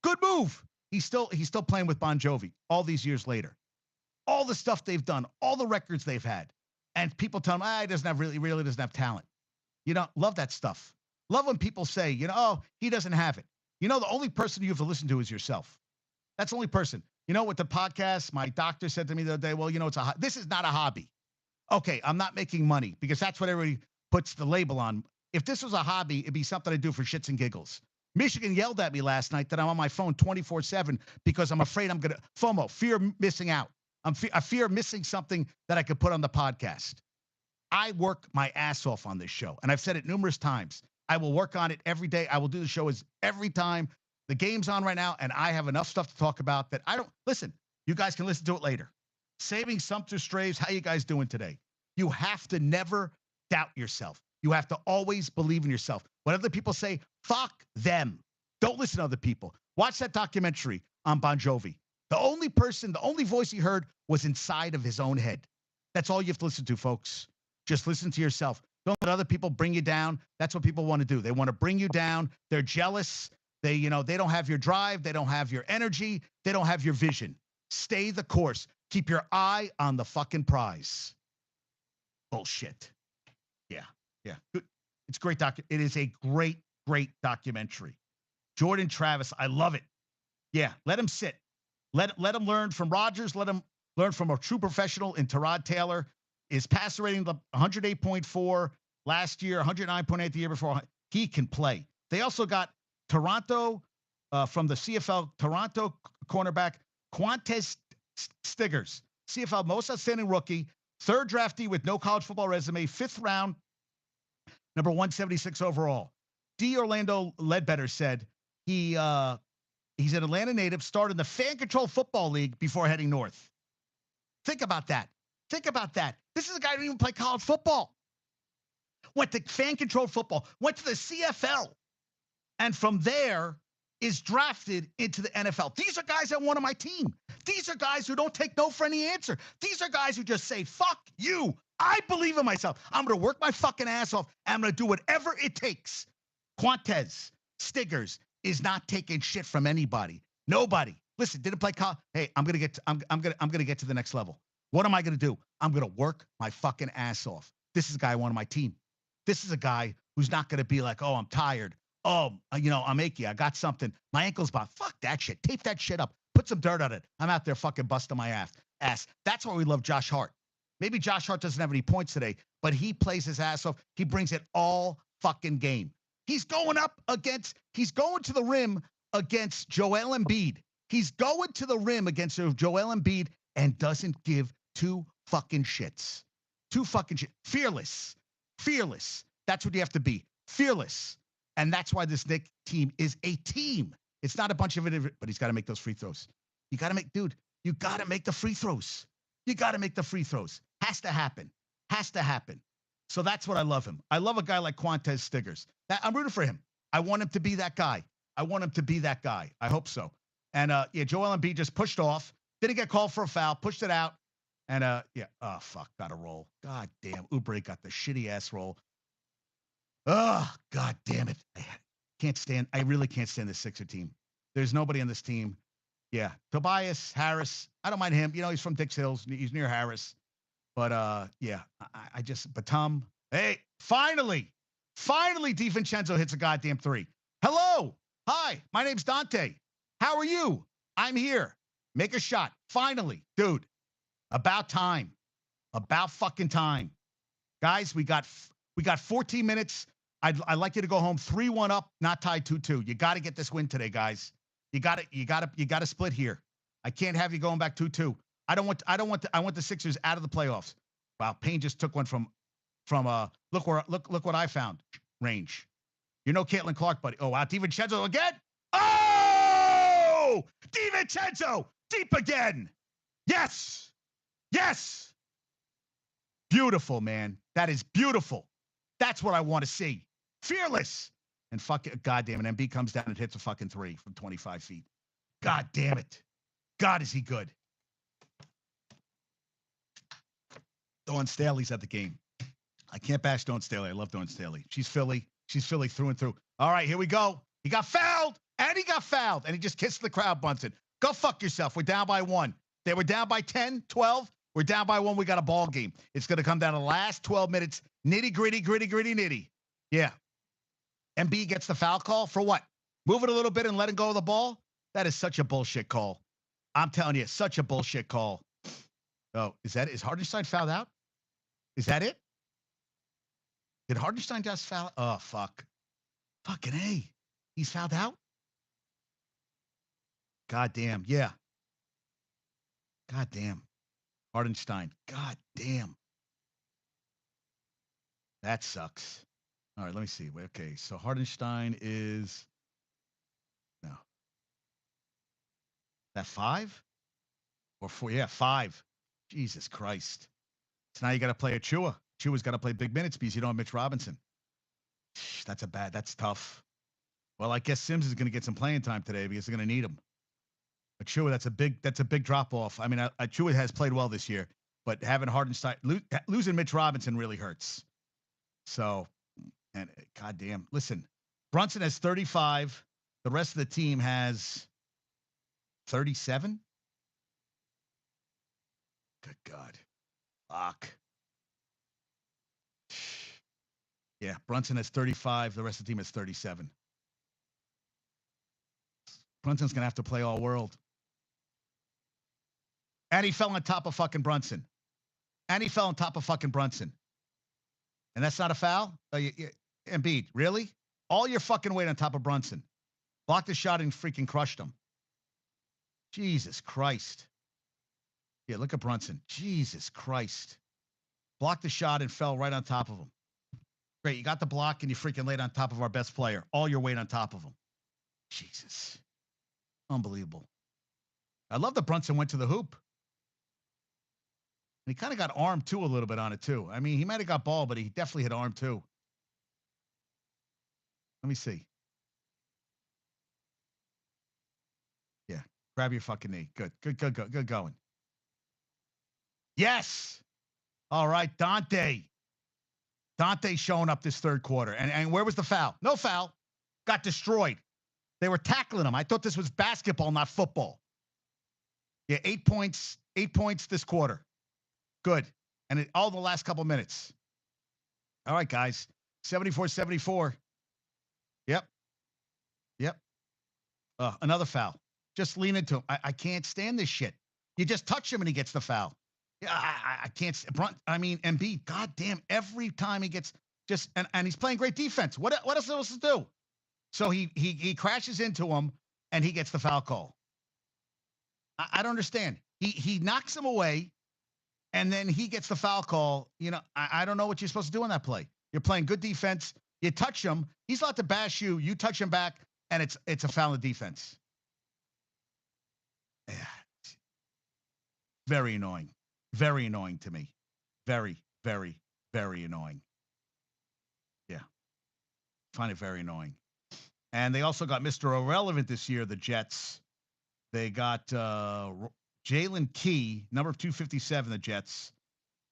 Good move. He's still playing with Bon Jovi all these years later. All the stuff they've done, all the records they've had. And people tell him, he doesn't have really doesn't have talent. Love that stuff. Love when people say, he doesn't have it. The only person you have to listen to is yourself. That's the only person. With the podcast, my doctor said to me the other day, well, this is not a hobby. Okay, I'm not making money because that's what everybody puts the label on. If this was a hobby, it'd be something I do for shits and giggles. Michigan yelled at me last night that I'm on my phone 24/7 because I'm afraid I'm going to FOMO, fear missing out. I fear missing something that I could put on the podcast. I work my ass off on this show, and I've said it numerous times. I will work on it every day. I will do the show every time. The game's on right now, and I have enough stuff to talk about that I don't listen. You guys can listen to it later. Saving Sumter Straves, how you guys doing today? You have to never doubt yourself. You have to always believe in yourself. When other people say, fuck them. Don't listen to other people. Watch that documentary on Bon Jovi. The only voice he heard was inside of his own head. That's all you have to listen to, folks. Just listen to yourself. Don't let other people bring you down. That's what people want to do. They want to bring you down. They're jealous. They don't have your drive. They don't have your energy. They don't have your vision. Stay the course. Keep your eye on the fucking prize. Bullshit. Yeah. Good. It's great It is a great documentary. Jordan Travis, I love it. Yeah, let him sit. Let him learn from Rodgers. Let him learn from a true professional in Tyrod Taylor. Is passer rating the 108.4 last year, 109.8 the year before. He can play. They also got Toronto from the CFL, Toronto cornerback, Quantez Stiggers, CFL most outstanding rookie, third draftee with no college football resume, 5th round, number 176 overall. D. Orlando Ledbetter said he's an Atlanta native, started in the Fan Control Football League before heading north. Think about that. This is a guy who didn't even play college football. Went to Fan Control Football, went to the CFL, and from there is drafted into the NFL. These are guys that want on my team. These are guys who don't take no for any answer. These are guys who just say, fuck you. I believe in myself. I'm going to work my fucking ass off, and I'm going to do whatever it takes. Quantez Stiggers is not taking shit from anybody. Nobody. Listen, didn't play college. Hey, I'm going to get to the next level. What am I going to do? I'm going to work my fucking ass off. This is a guy I want on my team. This is a guy who's not going to be like, oh, I'm tired. Oh, I'm achy. I got something. My ankle's bad. Fuck that shit. Tape that shit up. Put some dirt on it. I'm out there fucking busting my ass. That's why we love Josh Hart. Maybe Josh Hart doesn't have any points today, but he plays his ass off. He brings it all fucking game. He's going to the rim against Joel Embiid. He's going to the rim against Joel Embiid and doesn't give two fucking shits. Two fucking shit. Fearless. Fearless. That's what you have to be. Fearless. And that's why this Knicks team is a team. It's not a bunch of it, but he's got to make those free throws. You got to make, dude, you got to make the free throws. You got to make the free throws. Has to happen. Has to happen. So that's what I love him. I love a guy like Quantez Stiggers. I'm rooting for him. I want him to be that guy. I want him to be that guy. I hope so. And yeah, Joel Embiid just pushed off. Didn't get called for a foul. Pushed it out. And yeah, oh fuck, got a roll. God damn, Oubre got the shitty ass roll. Oh, god damn it. I really can't stand this Sixer team. There's nobody on this team. Yeah, Tobias Harris. I don't mind him. You know, he's from Dix Hills. He's near Harris. But yeah, I just Batum. Hey, finally, DiVincenzo hits a goddamn three. Hello, hi, my name's Dante. How are you? I'm here. Make a shot. Finally, dude. About time. About fucking time. Guys, we got 14 minutes. I'd like you to go home 3-1 up, not tied 2-2. You got to get this win today, guys. You got to split here. I can't have you going back 2-2. I want the Sixers out of the playoffs. Wow, Payne just took one from look what I found. Range. You know Caitlin Clark, buddy. Oh, wow, DiVincenzo again. Oh! DiVincenzo deep again. Yes. Yes. Beautiful, man. That is beautiful. That's what I want to see. Fearless. And fucking goddamn it, Embiid comes down and hits a fucking three from 25 feet. God damn it. God, is he good. Dawn Staley's at the game. I can't bash Dawn Staley. I love Dawn Staley. She's Philly. She's Philly through and through. All right, here we go. He got fouled, and he just kissed the crowd, Bunsen. Go fuck yourself. We're down by 1. They were down by 10, 12. We're down by 1. We got a ball game. It's going to come down to the last 12 minutes. Nitty gritty. Yeah. Embiid gets the foul call for what? Move it a little bit and let him go of the ball? That is such a bullshit call. I'm telling you, such a bullshit call. Oh, is Hardenstein fouled out? Is that it? Did Hardenstein just foul? Oh, fuck. Fucking A. He's fouled out? God damn. Yeah. God damn. Hardenstein. God damn. That sucks. All right, let me see. Okay, so Hardenstein is no. That 5? Or 4? Yeah, 5. Jesus Christ. So now you got to play Achua. Achua's got to play big minutes because you don't have Mitch Robinson. That's tough. Well, I guess Sims is going to get some playing time today because they're going to need him. Achua, that's a big drop off. I mean, Achua has played well this year, but having Hardenstein losing Mitch Robinson really hurts. So, and goddamn, listen, Brunson has 35. The rest of the team has 37. Good God. Fuck. Yeah, Brunson has 35. The rest of the team has 37. Brunson's going to have to play all world. And he fell on top of fucking Brunson. And that's not a foul? Embiid, really? All your fucking weight on top of Brunson. Blocked the shot and freaking crushed him. Jesus Christ. Yeah, look at Brunson. Jesus Christ. Blocked the shot and fell right on top of him. Great, you got the block and you freaking laid on top of our best player. All your weight on top of him. Jesus. Unbelievable. I love that Brunson went to the hoop. And he kind of got arm too a little bit on it too. I mean, he might have got ball, but he definitely hit arm too. Let me see. Yeah, grab your fucking knee. Good going. Yes. All right, Dante. Dante showing up this third quarter. And where was the foul? No foul. Got destroyed. They were tackling him. I thought this was basketball, not football. Yeah, 8 points. 8 points this quarter. Good. And all the last couple minutes. All right, guys. 74-74. Yep. Another foul. Just lean into him. I can't stand this shit. You just touch him and he gets the foul. Yeah, I can't. I mean, Embiid, goddamn, every time he gets just, and he's playing great defense. What else supposed to do? So he crashes into him and he gets the foul call. I don't understand. He knocks him away, and then he gets the foul call. I don't know what you're supposed to do on that play. You're playing good defense. You touch him. He's allowed to bash you. You touch him back, and it's a foul of defense. Yeah, very annoying. Very annoying to me. Very, very, very annoying. Yeah, find it very annoying. And they also got Mr. Irrelevant this year, the Jets. They got Jalen Key, number 257, the Jets.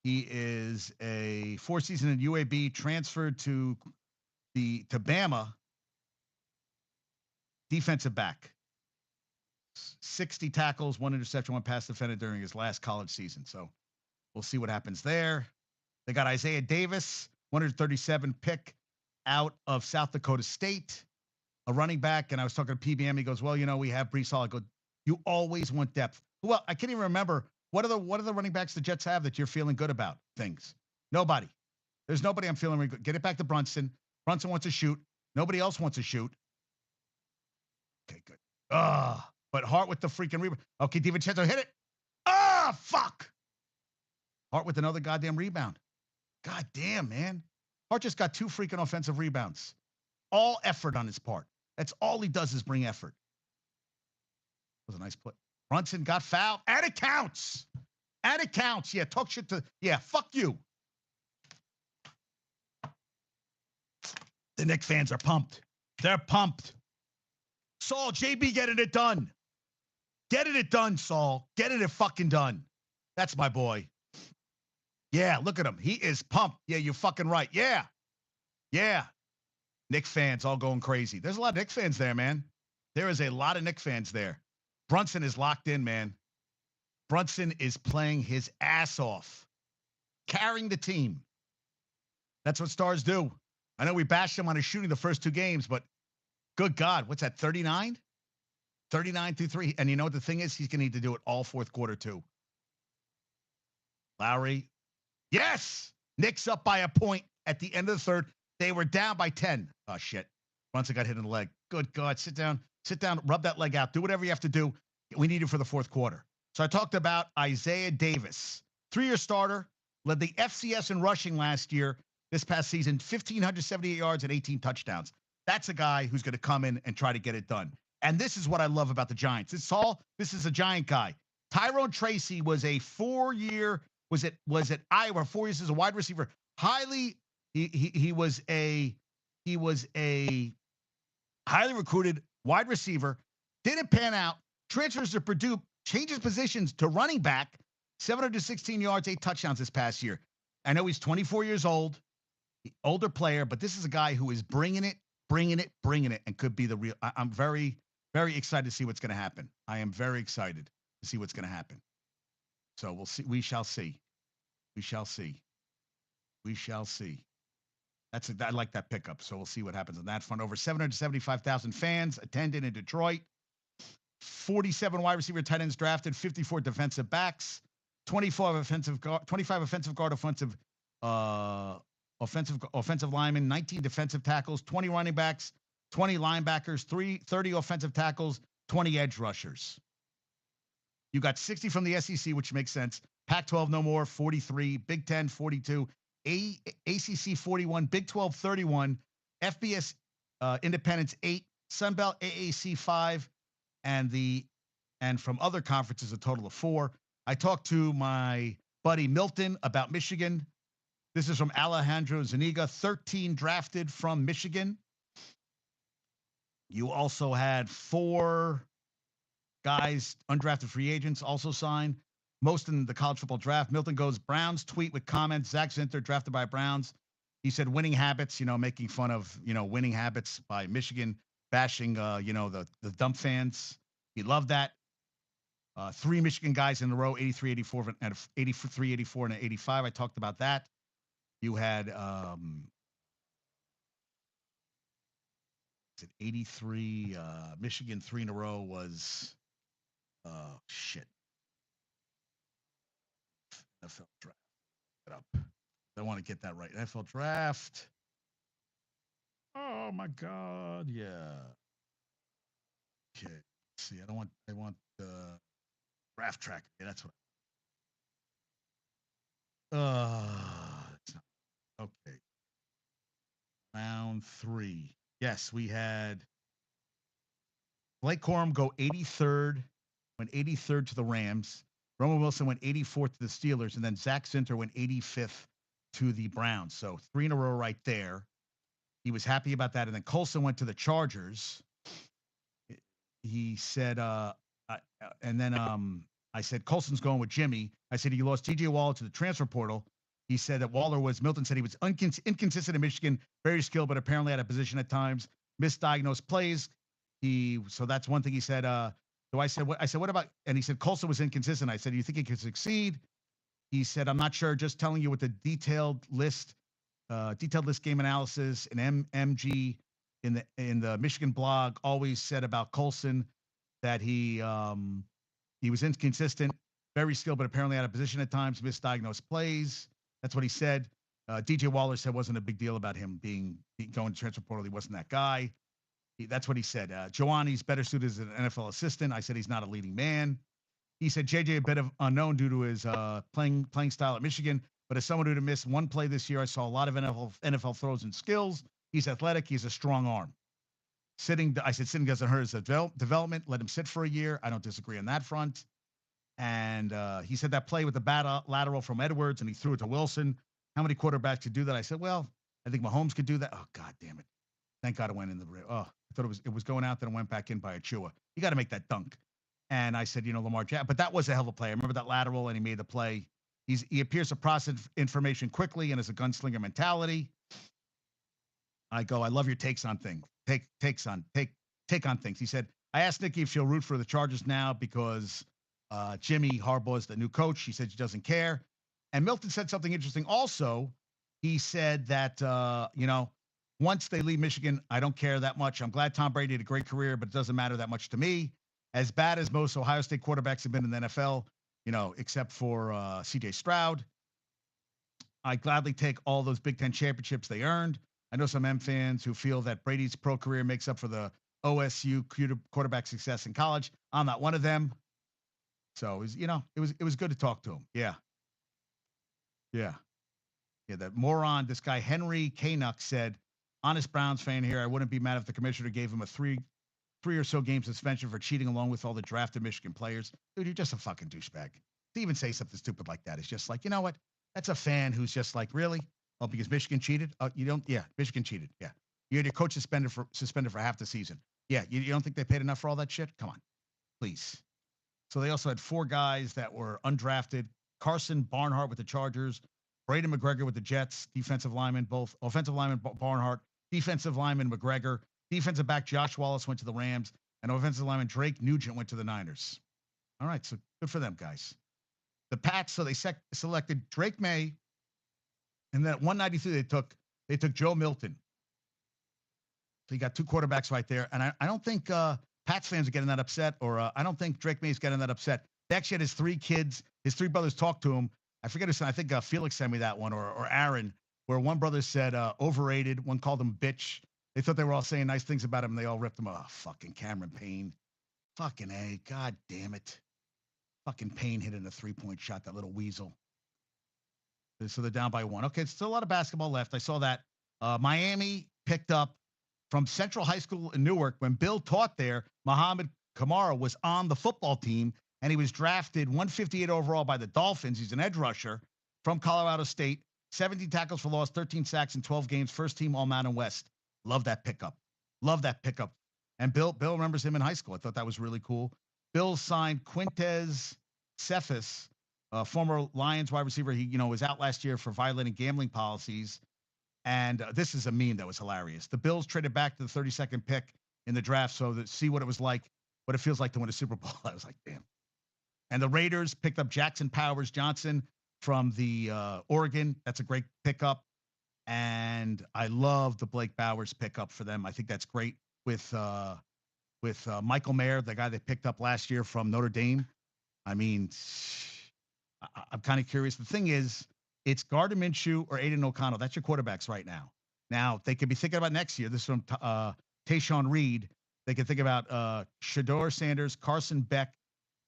He is a 4-season in UAB, transferred to Bama, defensive back. 60 tackles, 1 interception, 1 pass defended during his last college season. So we'll see what happens there. They got Isaiah Davis, 137 pick out of South Dakota State, a running back. And I was talking to PBM. He goes, well, we have Brees Hall. I go, you always want depth. Well, I can't even remember. What are the running backs the Jets have that you're feeling good about? Things. Nobody. There's nobody I'm feeling good. Get it back to Brunson. Brunson wants to shoot. Nobody else wants to shoot. Okay, good. But Hart with the freaking rebound. Okay, DiVincenzo hit it. Fuck. Hart with another goddamn rebound. God damn, man. Hart just got 2 freaking offensive rebounds. All effort on his part. That's all he does is bring effort. That was a nice play. Brunson got fouled. And it counts. And it counts. Yeah, talk shit to... Yeah, fuck you. The Knicks fans are pumped. They're pumped. Saul, JB getting it done. Getting it done, Saul. Getting it fucking done. That's my boy. Yeah, look at him. He is pumped. Yeah, you're fucking right. Yeah. Yeah. Knicks fans all going crazy. There's a lot of Knicks fans there, man. There is a lot of Knicks fans there. Brunson is locked in, man. Brunson is playing his ass off. Carrying the team. That's what stars do. I know we bashed him on his shooting the first 2 games, but good God, what's that, 39? 39 through 3. And you know what the thing is? He's going to need to do it all fourth quarter, too. Lowry. Yes! Knicks up by a point at the end of the third. They were down by 10. Oh, shit. Brunson got hit in the leg. Good God. Sit down. Sit down. Rub that leg out. Do whatever you have to do. We need you for the fourth quarter. So I talked about Isaiah Davis. 3-year starter. Led the FCS in rushing last year. This past season, 1,578 yards and 18 touchdowns. That's a guy who's going to come in and try to get it done. And this is what I love about the Giants. This is a Giant guy. Tyrone Tracy was a 4-year, was it Iowa, 4 years as a wide receiver. He was a highly recruited wide receiver. Didn't pan out. Transfers to Purdue, changes positions to running back. 716 yards, 8 touchdowns this past year. I know he's 24 years old, older player, but this is a guy who is bringing it, and could be the real. I'm very, very excited to see what's going to happen. I am very excited to see what's going to happen. So we'll see. We shall see. We shall see. We shall see. I like that pickup. So we'll see what happens on that front. Over 775,000 fans attended in Detroit. 47 wide receiver tight ends drafted, 54 defensive backs, 25 offensive guard, offensive linemen, 19 defensive tackles, 20 running backs, 20 linebackers, 30 offensive tackles, 20 edge rushers. You got 60 from the SEC, which makes sense. Pac-12 no more, 43. Big 10, 42. ACC 41. Big 12 31. FBS Independence 8. Sunbelt AAC 5. And from other conferences, a total of 4. I talked to my buddy Milton about Michigan. This is from Alejandro Zuniga, 13 drafted from Michigan. You also had 4 guys, undrafted free agents, also signed. Most in the college football draft. Milton goes, Browns tweet with comments. Zach Zinter, drafted by Browns. He said winning habits, making fun of, winning habits by Michigan, bashing, the dump fans. He loved that. 3 Michigan guys in a row, 83, 84, and 83, 84, and 85. I talked about that. You had 83, Michigan 3 in a row was, shit. NFL draft. Get up. I want to get that right. NFL draft. Oh my God. Yeah. Okay. Let's see. I want Draft tracker. Yeah, that's what. It's not, okay. Round 3. Yes, we had Blake Corum go 83rd, went 83rd to the Rams. Roman Wilson went 84th to the Steelers, and then Zach Zinter went 85th to the Browns. So 3 in a row right there. He was happy about that. And then Colson went to the Chargers. He said, and then I said, Colson's going with Jimmy. I said, he lost TJ Waller to the transfer portal. He said that Milton said he was inconsistent in Michigan, very skilled, but apparently out of position at times, misdiagnosed plays. So that's one thing he said. So I said, what about, and he said, Colson was inconsistent. I said, do you think he could succeed? He said, I'm not sure, just telling you with the detailed list game analysis and MG in the Michigan blog always said about Colson that he was inconsistent, very skilled, but apparently out of position at times, misdiagnosed plays. That's what he said. DJ Waller said wasn't a big deal about him going to transfer portal. He wasn't that guy. That's what he said. Joanni's better suited as an NFL assistant. I said he's not a leading man. He said JJ a bit of unknown due to his playing style at Michigan, but as someone who missed one play this year, I saw a lot of NFL throws and skills. He's athletic. He's a strong arm. I said sitting doesn't hurt his development. Let him sit for a year. I don't disagree on that front. And he said that play with the bad lateral from Edwards, and he threw it to Wilson. How many quarterbacks could do that? I said, well, I think Mahomes could do that. Oh, God damn it. Thank God it went in the rib. Oh, I thought it was going out, then it went back in by Achua. You got to make that dunk. And I said, Lamar Jackson, but that was a hell of a play. I remember that lateral, and he made the play. He appears to process information quickly and has a gunslinger mentality. I go, I love your takes on things. Take on things. He said, I asked Nikki if she'll root for the Chargers now because Jimmy Harbaugh is the new coach. She said she doesn't care. And Milton said something interesting also. He said that, once they leave Michigan, I don't care that much. I'm glad Tom Brady had a great career, but it doesn't matter that much to me. As bad as most Ohio State quarterbacks have been in the NFL, except for C.J. Stroud, I gladly take all those Big Ten championships they earned. I know some M fans who feel that Brady's pro career makes up for the OSU quarterback success in college. I'm not one of them. So it was good to talk to him. Yeah. That moron, this guy Henry KNICKS said, honest Browns fan here. I wouldn't be mad if the commissioner gave him a three or so game suspension for cheating along with all the drafted Michigan players. Dude, you're just a fucking douchebag. To even say something stupid like that is just like, you know what? That's a fan who's just like, really? Oh, because Michigan cheated? Oh, you don't? Yeah, Michigan cheated. Yeah. You had your coach suspended for half the season. Yeah, you don't think they paid enough for all that shit? Come on, please. So they also had 4 guys that were undrafted. Carson Barnhart with the Chargers, Braden McGregor with the Jets, defensive lineman, both offensive lineman Barnhart, defensive lineman McGregor, defensive back Josh Wallace went to the Rams, and offensive lineman Drake Nugent went to the Niners. All right, so good for them, guys. The Pats, so they selected Drake May, and then at 193 they took Joe Milton. So you got 2 quarterbacks right there, and I don't think Pats fans are getting that upset, or I don't think Drake May's getting that upset. They actually had his 3 kids, his 3 brothers talk to him. I forget his son. I think Felix sent me that one, or Aaron, where one brother said overrated, one called him bitch. They thought they were all saying nice things about him, and they all ripped him off. Oh, fucking Cameron Payne. Fucking A. God damn it. Fucking Payne hitting a 3-point shot, that little weasel. So they're down by 1. Okay, it's still a lot of basketball left. I saw that. Miami picked up from Central High School in Newark. When Bill taught there, Muhammad Kamara was on the football team, and he was drafted 158 overall by the Dolphins. He's an edge rusher from Colorado State. 17 tackles for loss, 13 sacks in 12 games. First team All-Mountain West. Love that pickup. And Bill remembers him in high school. I thought that was really cool. Bill signed Quintez Cephas, former Lions wide receiver. He was out last year for violating gambling policies. And this is a meme that was hilarious. The Bills traded back to the 32nd pick in the draft to see what it feels like to win a Super Bowl. I was like, damn. And the Raiders picked up Jackson Powers Johnson from the Oregon. That's a great pickup. And I love the Blake Bowers pickup for them. I think that's great with Michael Mayer, the guy they picked up last year from Notre Dame. I mean, I'm kind of curious. The thing is, it's Gardner Minshew or Aiden O'Connell. That's your quarterbacks right now. Now, they could be thinking about next year. This is from Tayshaun Reed. They could think about Shador Sanders, Carson Beck,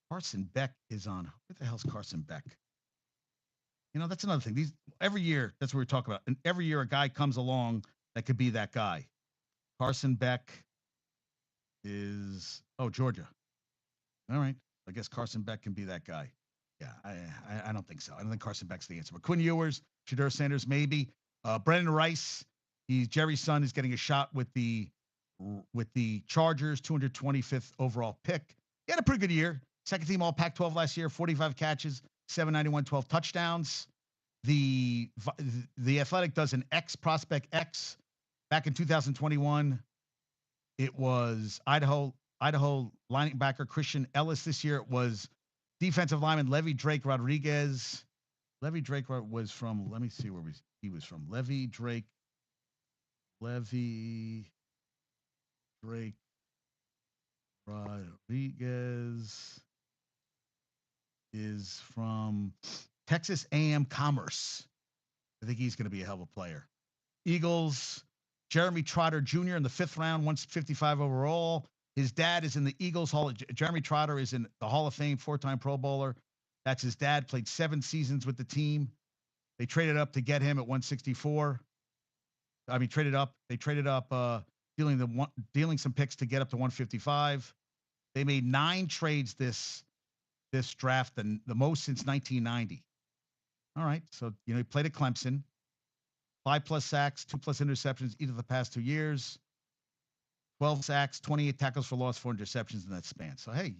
Carson Beck is on. What the hell's Carson Beck? That's another thing. Every year, that's what we're talking about. And every year, a guy comes along that could be that guy. Carson Beck is Georgia. All right. I guess Carson Beck can be that guy. Yeah, I don't think so. I don't think Carson Beck's the answer. But Quinn Ewers, Shadur Sanders, maybe. Brendan Rice, Jerry's son, is getting a shot with the Chargers, 225th overall pick. He had a pretty good year. Second team All Pac-12 last year, 45 catches, 791, 12 touchdowns. The Athletic does an X prospect X. Back in 2021, it was Idaho linebacker Christian Ellis. This year it was defensive lineman Levy Drake Rodriguez. Levy Drake was from, let me see where he was from. Levy Drake Rodriguez is from Texas A&M Commerce. I think he's going to be a hell of a player. Eagles, Jeremy Trotter Jr. in the 5th round, 155 overall. His dad is in the Eagles Hall. Jeremy Trotter is in the Hall of Fame, 4-time Pro Bowler. That's his dad, played 7 seasons with the team. They traded up to get him at 164. They traded up, dealing some picks to get up to 155. They made 9 trades this draft, the most since 1990. All right, so he played at Clemson. 5+ sacks, 2+ interceptions each of the past 2 years. 12 sacks, 28 tackles for loss, 4 interceptions in that span. So, hey,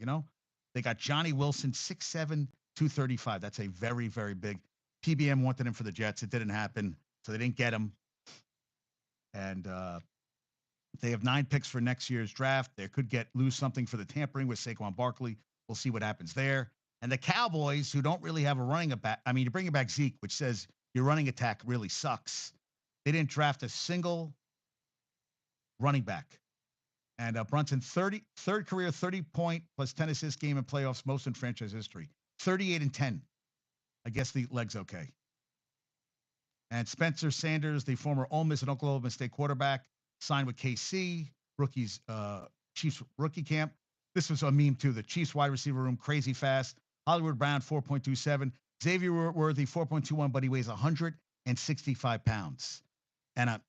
they got Johnny Wilson, 6'7", 235. That's a very, very big. PBM wanted him for the Jets. It didn't happen, so they didn't get him. And they have 9 picks for next year's draft. They could lose something for the tampering with Saquon Barkley. We'll see what happens there. And the Cowboys, who don't really have a running back. You're bringing back Zeke, which says your running attack really sucks. They didn't draft a single running back. And Brunson, third career 30-point plus 10 assist game in playoffs, most in franchise history. 38-10. I guess the leg's okay. And Spencer Sanders, the former Ole Miss and Oklahoma State quarterback, signed with KC, Chiefs rookie camp. This was a meme too. The Chiefs wide receiver room, crazy fast. Hollywood Brown, 4.27. Xavier Worthy, 4.21, but he weighs 165 pounds. And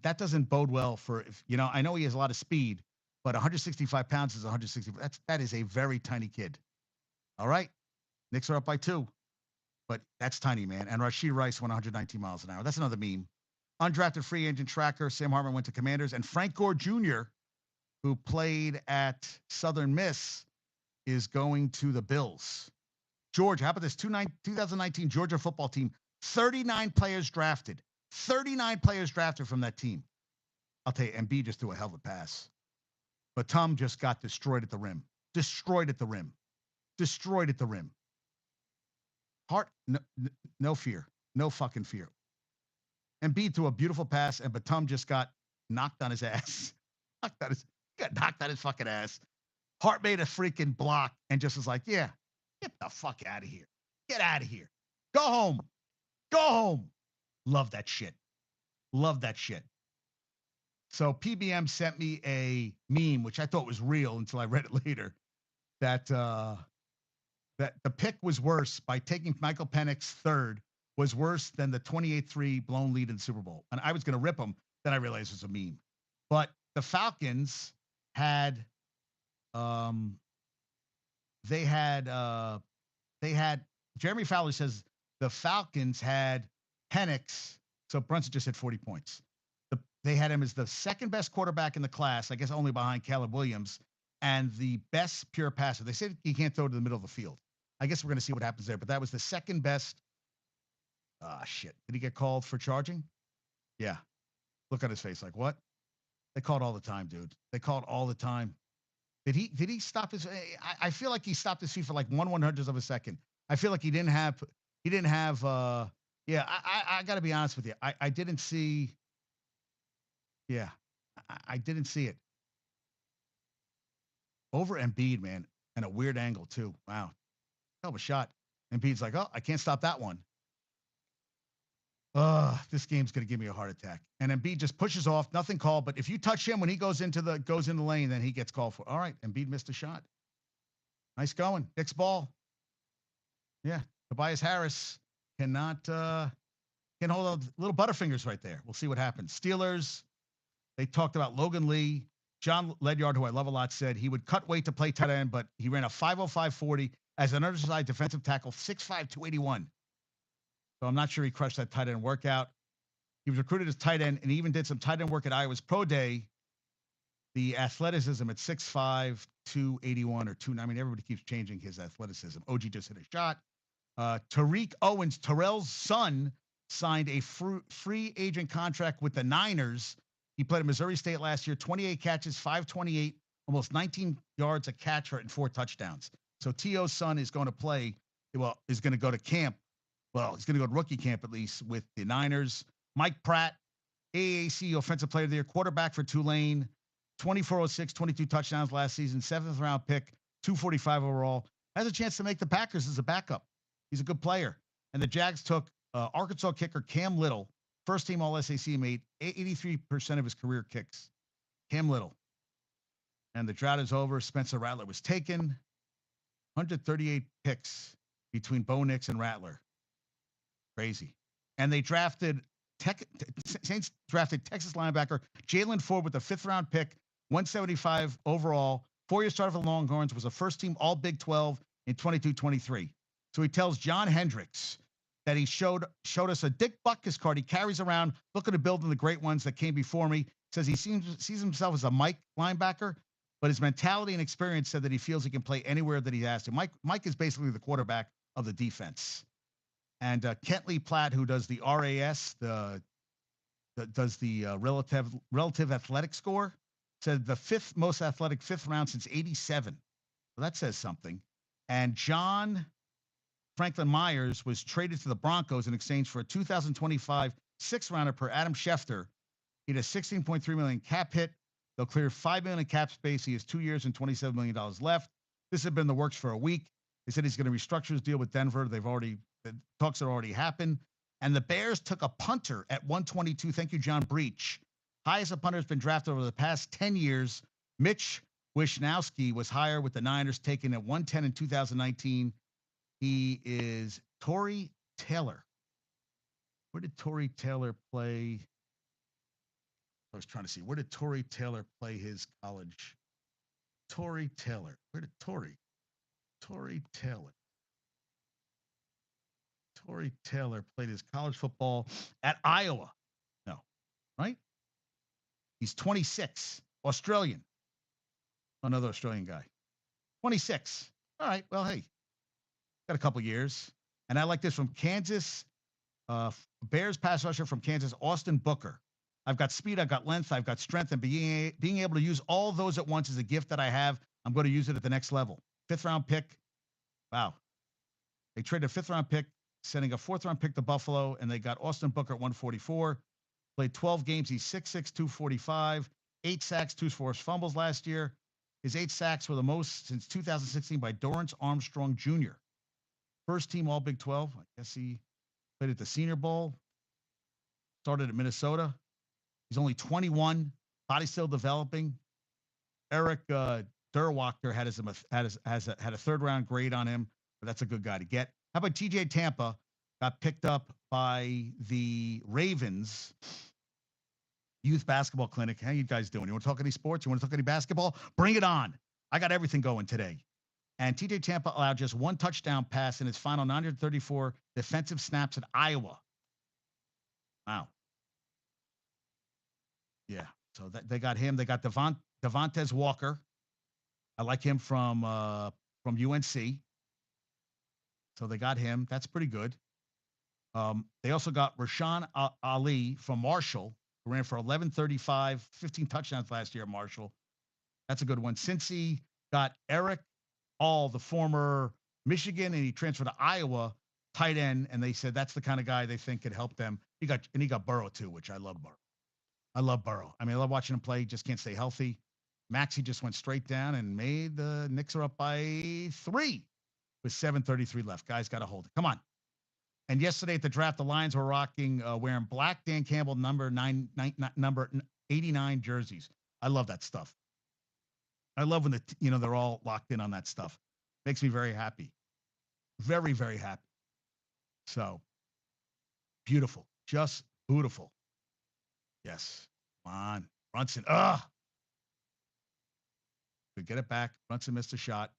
that doesn't bode well for, I know he has a lot of speed, but 165 pounds is 160. That is a very tiny kid. All right. Knicks are up by 2, but that's tiny, man. And Rashee Rice went 119 miles an hour. That's another meme. Undrafted free agent tracker. Sam Hartman went to Commanders, and Frank Gore Jr., who played at Southern Miss, is going to the Bills. Georgia, how about this? 2019 Georgia football team, 39 players drafted. 39 players drafted from that team. I'll tell you, Embiid just threw a hell of a pass. But Tom just got destroyed at the rim. Destroyed at the rim. Heart, no fear. No fucking fear. Embiid threw a beautiful pass, and Batum just got knocked on his ass. Got knocked on his fucking ass. Hart made a freaking block and just was like, yeah, get the fuck out of here. Get out of here. Go home. Go home. Love that shit. So PBM sent me a meme, which I thought was real until I read it later, that that the pick was worse by taking Michael Penix third was worse than the 28-3 blown lead in the Super Bowl. And I was going to rip him. Then I realized it was a meme. But the Falcons had they had Jeremy Fowler says the Falcons had Penix. So Brunson just hit 40 points. They had him as the second best quarterback in the class, I guess only behind Caleb Williams, and the best pure passer. They said he can't throw to the middle of the field. I guess we're going to see what happens there, but that was the second best. Shit. Did he get called for charging? Yeah. Look on his face like, what? They called all the time, dude. They called all the time. Did he stop his? I feel like he stopped his feet for like 1/100th of a second. I feel like he didn't have. Yeah, I got to be honest with you. I didn't see. Yeah, I didn't see it. Over Embiid, man, and a weird angle too. Wow, hell of a shot. Embiid's like, oh, I can't stop that one. This game's gonna give me a heart attack. And Embiid just pushes off, nothing called. But if you touch him when he goes into the lane, then he gets called for. All right, Embiid missed a shot. Nice going. Knicks ball. Yeah. Tobias Harris cannot can hold a little butterfingers right there. We'll see what happens. Steelers, they talked about Logan Lee. John Ledyard, who I love a lot, said he would cut weight to play tight end, but he ran a 5.05 as an undersized defensive tackle, 6'5", 281. So I'm not sure he crushed that tight end workout. He was recruited as tight end, and he even did some tight end work at Iowa's Pro Day. The athleticism at 6'5", 281 or 2. I mean, everybody keeps changing his athleticism. OG just hit a shot. Tariq Owens, Terrell's son, signed a free agent contract with the Niners. He played at Missouri State last year, 28 catches, 528, almost 19 yards a catch, and 4 touchdowns. So T.O.'s son is going to play, is going to go to camp. Well, he's going to go to rookie camp at least with the Niners. Mike Pratt, AAC Offensive Player of the Year, quarterback for Tulane, 2406, 22 touchdowns last season, 7th round pick, 245 overall. Has a chance to make the Packers as a backup. He's a good player. And the Jags took Arkansas kicker Cam Little, first team All-SEC, made 83% of his career kicks. Cam Little. And the drought is over. Spencer Rattler was taken. 138 picks between Bo Nix and Rattler. Crazy. And they drafted Saints drafted Texas linebacker Jalen Ford with the 5th round pick, 175 overall. 4-year starter for the Longhorns, was a first team All Big 12 in 22-23. So he tells John Hendricks that he showed us a Dick Butkus card he carries around, looking to build on the great ones that came before me. Says he sees himself as a Mike linebacker, but his mentality and experience said that he feels he can play anywhere that he has to. Mike is basically the quarterback of the defense. And Kentley Platt, who does the RAS, does the relative athletic score, said the 5th most athletic 5th round since 87. So that says something. And John Franklin Myers was traded to the Broncos in exchange for a 2025 6th rounder per Adam Schefter. He had a $16.3 million cap hit. They'll clear $5 million in cap space. He has 2 years and $27 million left. This had been in the works for a week. They said he's going to restructure his deal with Denver. The talks have already happened. And the Bears took a punter at 122. Thank you, John Breach. Highest a punter has been drafted over the past 10 years. Mitch Wishnowsky was hired with the Niners, taken at 110 in 2019. He is Torrey Taylor. Where did Torrey Taylor play? I was trying to see. Where did Torrey Taylor play his college? Torrey Taylor. Where did Torrey Taylor. Torrey Taylor played his college football at Iowa. No, right? He's 26, Australian. Another Australian guy. 26. All right, well, hey, got a couple years. And I like this from Kansas, Bears pass rusher from Kansas, Austin Booker. I've got speed, I've got length, I've got strength, and being able to use all those at once is a gift that I have. I'm going to use it at the next level. 5th round pick. Wow. They traded a 5th round pick, sending a 4th round pick to Buffalo, and they got Austin Booker at 144. Played 12 games. He's 6'6", 245, 8 sacks, 2 forced fumbles last year. His 8 sacks were the most since 2016 by Dorrance Armstrong Jr. First team All Big 12. I guess he played at the Senior Bowl. Started at Minnesota. He's only 21. Body still developing. Eric Derwachter had a 3rd round grade on him, but that's a good guy to get. How about TJ Tampa? Got picked up by the Ravens youth basketball clinic. How you guys doing? You want to talk any sports? You want to talk any basketball? Bring it on. I got everything going today. And TJ Tampa allowed just 1 touchdown pass in his final 934 defensive snaps at Iowa. Wow. Yeah. So they got him. They got Devontae Walker. I like him from UNC. So they got him. That's pretty good. They also got Rashawn Ali from Marshall, who ran for 1135, 15 touchdowns last year at Marshall. That's a good one. Cincy got Eric All, the former Michigan, and he transferred to Iowa, tight end, and they said that's the kind of guy they think could help them. He got Burrow too, which I love Burrow. I mean, I love watching him play. He just can't stay healthy. Maxey just went straight down and made the Knicks are up by 3 with 7:33 left. Guys got to hold it. Come on. And yesterday at the draft, the Lions were wearing black Dan Campbell number 89 jerseys. I love that stuff. I love when they're all locked in on that stuff. Makes me very happy. Very, very happy. So beautiful. Just beautiful. Yes. Come on. Brunson. Ugh. Could get it back. Brunson missed a shot.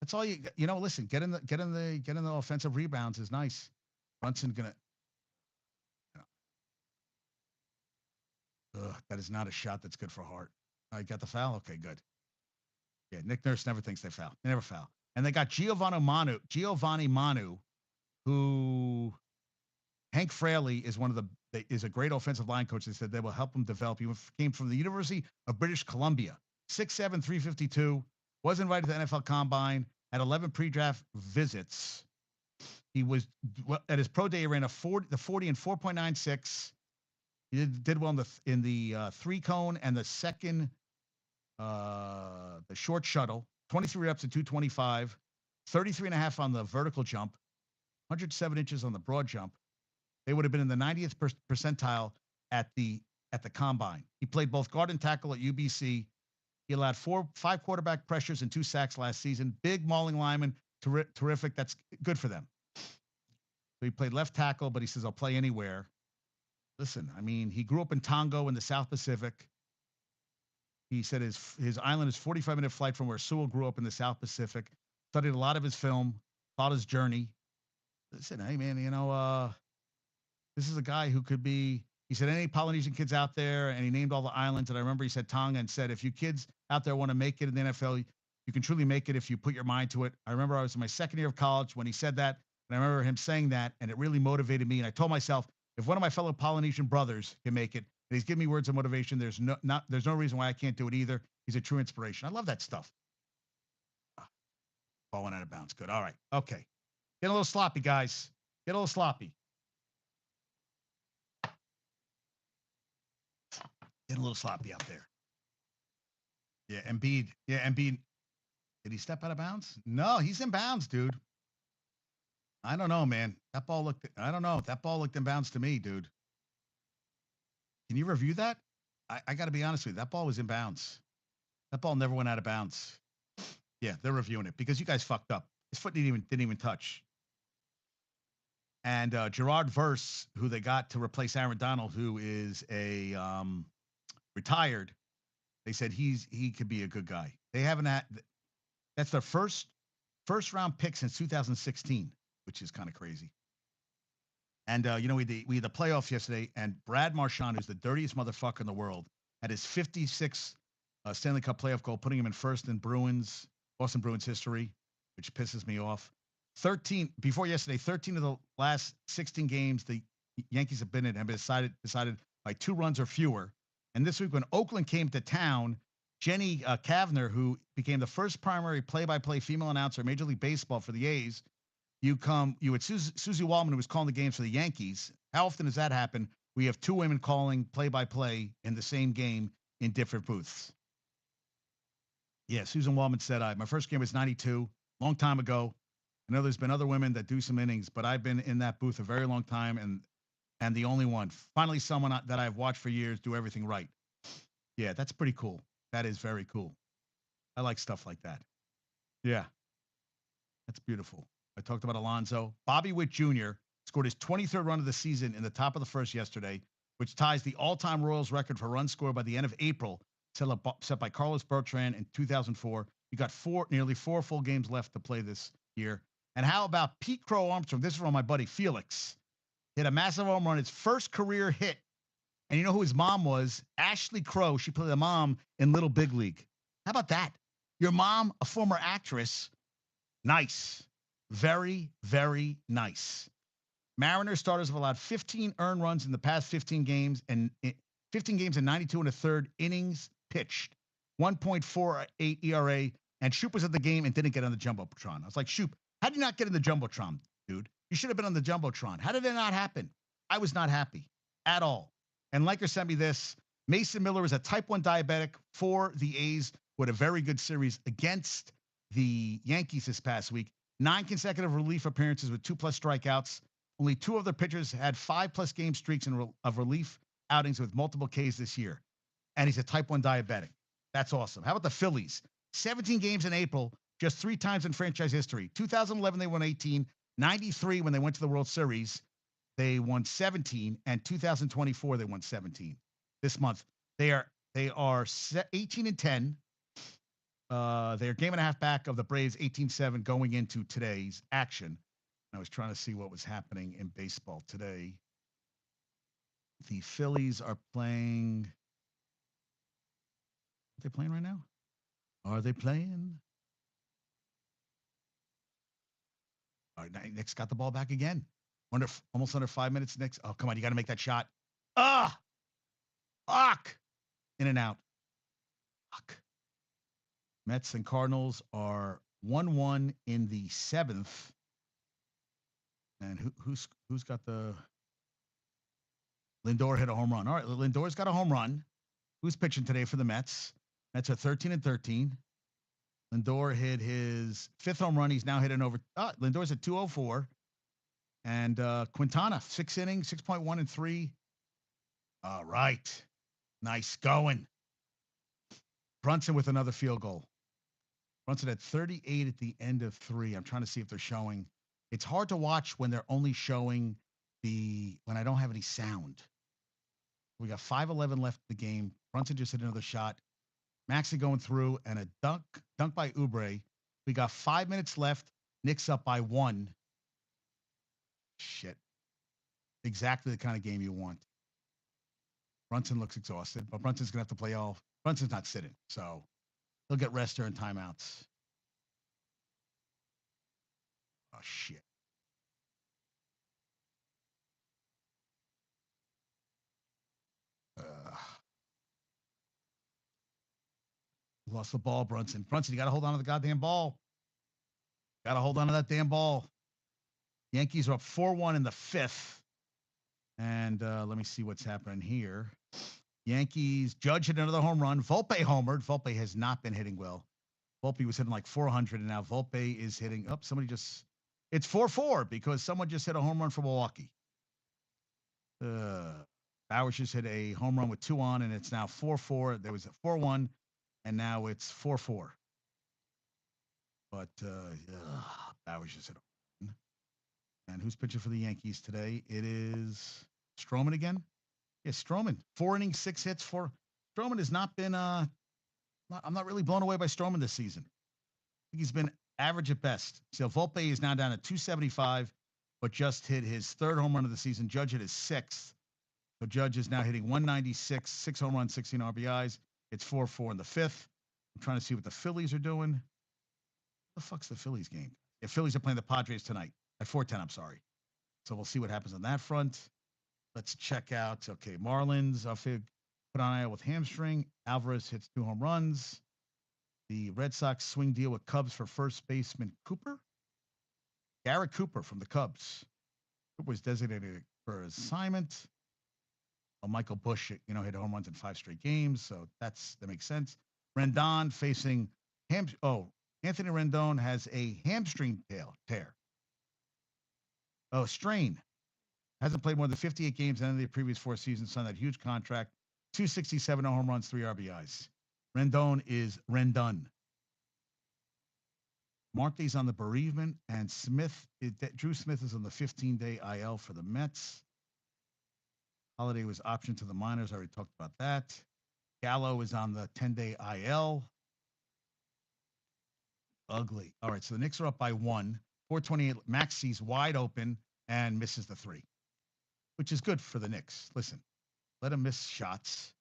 That's all you know, listen, get in the offensive rebounds is nice. Brunson gonna that is not a shot that's good for Hart. I got the foul. Okay, good. Yeah, Nick Nurse never thinks they foul. They never foul. And they got Giovanni Manu, who Hank Fraley is is a great offensive line coach. They said they will help him develop. He came from the University of British Columbia. 6'7", 352. Was invited to the NFL Combine. Had 11 pre-draft visits. He was at his pro day. He ran the 40 and 4.96. He did well in the three cone and the short shuttle. 23 reps at 225, 33 and a half on the vertical jump, 107 inches on the broad jump. They would have been in the 90th percentile at the combine. He played both guard and tackle at UBC. He allowed 5 quarterback pressures and 2 sacks last season. Big mauling lineman, terrific. That's good for them. So he played left tackle, but he says, I'll play anywhere. Listen, I mean, he grew up in Tonga in the South Pacific. He said his island is 45-minute flight from where Sewell grew up in the South Pacific. Studied a lot of his film, thought his journey. Listen, hey, man, this is a guy who could be, he said, any Polynesian kids out there, and he named all the islands. And I remember he said Tonga and said, if you kids out there want to make it in the NFL, you can truly make it if you put your mind to it. I remember I was in my second year of college when he said that. And I remember him saying that, and it really motivated me. And I told myself, if one of my fellow Polynesian brothers can make it, and he's giving me words of motivation, there's no reason why I can't do it either. He's a true inspiration. I love that stuff. Ball went out of bounds. Good. All right. Okay. Get a little sloppy, guys. Get a little sloppy. Get a little sloppy out there. Yeah, Embiid. Yeah, Embiid. Did he step out of bounds? No, he's in bounds, dude. I don't know, man. I don't know. That ball looked in bounds to me, dude. Can you review that? I got to be honest with you. That ball was in bounds. That ball never went out of bounds. Yeah, they're reviewing it because you guys fucked up. His foot didn't even touch. And Gerard Verse, who they got to replace Aaron Donald, who is a retired, they said he could be a good guy. They haven't had. That's their first round pick since 2016, which is kind of crazy. And we had the playoffs yesterday, and Brad Marchand, who's the dirtiest motherfucker in the world, had his 56th Stanley Cup playoff goal, putting him in first in Boston Bruins history, which pisses me off. 13 before yesterday, 13 of the last 16 games the Yankees have been in have been decided by 2 runs or fewer. And this week, when Oakland came to town, Jenny Kavner, who became the first primary play-by-play female announcer in Major League Baseball for the A's, you had Susie Wallman, who was calling the games for the Yankees. How often does that happen? We have 2 women calling play-by-play in the same game in different booths. Yeah, Susan Wallman said, my first game was 92, long time ago. I know there's been other women that do some innings, but I've been in that booth a very long time, and the only one. Finally, someone that I've watched for years do everything right. Yeah, that's pretty cool. That is very cool. I like stuff like that. Yeah, that's beautiful. I talked about Alonso. Bobby Witt Jr. scored his 23rd run of the season in the top of the first yesterday, which ties the all-time Royals record for runs scored by the end of April, set by Carlos Bertrand in 2004. You got nearly 4 full games left to play this year. And how about Pete Crow Armstrong? This is from my buddy Felix. Hit a massive home run, his first career hit. And you know who his mom was? Ashley Crow. She played the mom in Little Big League. How about that? Your mom, a former actress. Nice. Very, very nice. Mariners starters have allowed 15 earned runs in the past 15 games and 92 and a third innings pitched. 1.48 ERA. And Shoop was at the game and didn't get on the Jumbotron. I was like, Shoop, how did you not get in the Jumbotron, dude? You should have been on the Jumbotron. How did it not happen? I was not happy at all. And Liker sent me this. Mason Miller is a type 1 diabetic for the A's with a very good series against the Yankees this past week. 9 consecutive relief appearances with 2+ strikeouts. Only 2 other pitchers had 5+ game streaks of relief outings with multiple Ks this year. And he's a type 1 diabetic. That's awesome. How about the Phillies? 17 games in April, just 3 times in franchise history. 2011, they won 18. 93, when they went to the World Series, they won 17. And 2024, they won 17. This month, they are 18 and 10. They're game and a half back of the Braves, 18-7, going into today's action. I was trying to see what was happening in baseball today. The Phillies are playing. Are they playing right now? Are they playing? All right, Nick's got the ball back again. Almost under 5 minutes. Nick's. Oh, come on. You got to make that shot. Ah! Fuck! In and out. Fuck. Mets and Cardinals are 1-1 in the seventh. And who's got the. Lindor hit a home run. All right, Lindor's got a home run. Who's pitching today for the Mets? Mets are 13 and 13. Lindor hit his fifth home run. He's now hitting over. Lindor's at 204. And Quintana, 6 innings, 6.1 and 3. All right. Nice going. Brunson with another field goal. Brunson at 38 at the end of 3. I'm trying to see if they're showing. It's hard to watch when they're only showing when I don't have any sound. We got 5:11 left in the game. Brunson just hit another shot. Maxey going through, and a dunk by Oubre. We got 5 minutes left. Knicks up by 1. Shit. Exactly the kind of game you want. Brunson looks exhausted, but Brunson's going to have to play all. Brunson's not sitting, so he'll get rest during timeouts. Oh, shit. Lost the ball, Brunson. Brunson, you got to hold on to the goddamn ball. Got to hold on to that damn ball. Yankees are up 4-1 in the fifth. And let me see what's happening here. Yankees, Judge hit another home run. Volpe homered. Volpe has not been hitting well. Volpe was hitting like 400, and now Volpe is hitting. Oh, somebody just. It's 4-4 because someone just hit a home run for Milwaukee. Bowers just hit a home run with 2 on, and it's now 4-4. There was a 4-1, and now it's 4-4. But Bowers just hit a home run. And who's pitching for the Yankees today? It is Stroman again. Yeah, Stroman. 4 innings, 6 hits. Stroman has not been. I'm not really blown away by Stroman this season. I think he's been average at best. So Volpe is now down at 275, but just hit his 3rd home run of the season. Judge hit his 6th. So Judge is now hitting 196, 6 home runs, 16 RBIs. It's 4-4 in the 5th. I'm trying to see what the Phillies are doing. What the fuck's the Phillies game? The Phillies are playing the Padres tonight at 4:10. I'm sorry. So we'll see what happens on that front. Let's check out. Okay, Marlins. I'll put on IL with hamstring. Alvarez hits 2 home runs. The Red Sox swing deal with Cubs for first baseman Cooper. Garrett Cooper from the Cubs. Cooper was designated for assignment. Well, Michael Busch, hit home runs in 5 straight games, so that makes sense. Rendon facing Anthony Rendon has a hamstring tear. Oh, strain. Hasn't played more than 58 games in any of the previous 4 seasons. Signed that huge contract. 267, no home runs, 3 RBIs. Rendon is Rendon. Marte's on the bereavement, and Drew Smith is on the 15-day IL for the Mets. Holiday was optioned to the minors. I already talked about that. Gallo is on the 10-day IL. Ugly. All right, so the Knicks are up by 1. 428. Maxey's wide open and misses the 3, which is good for the Knicks. Listen, let him miss shots.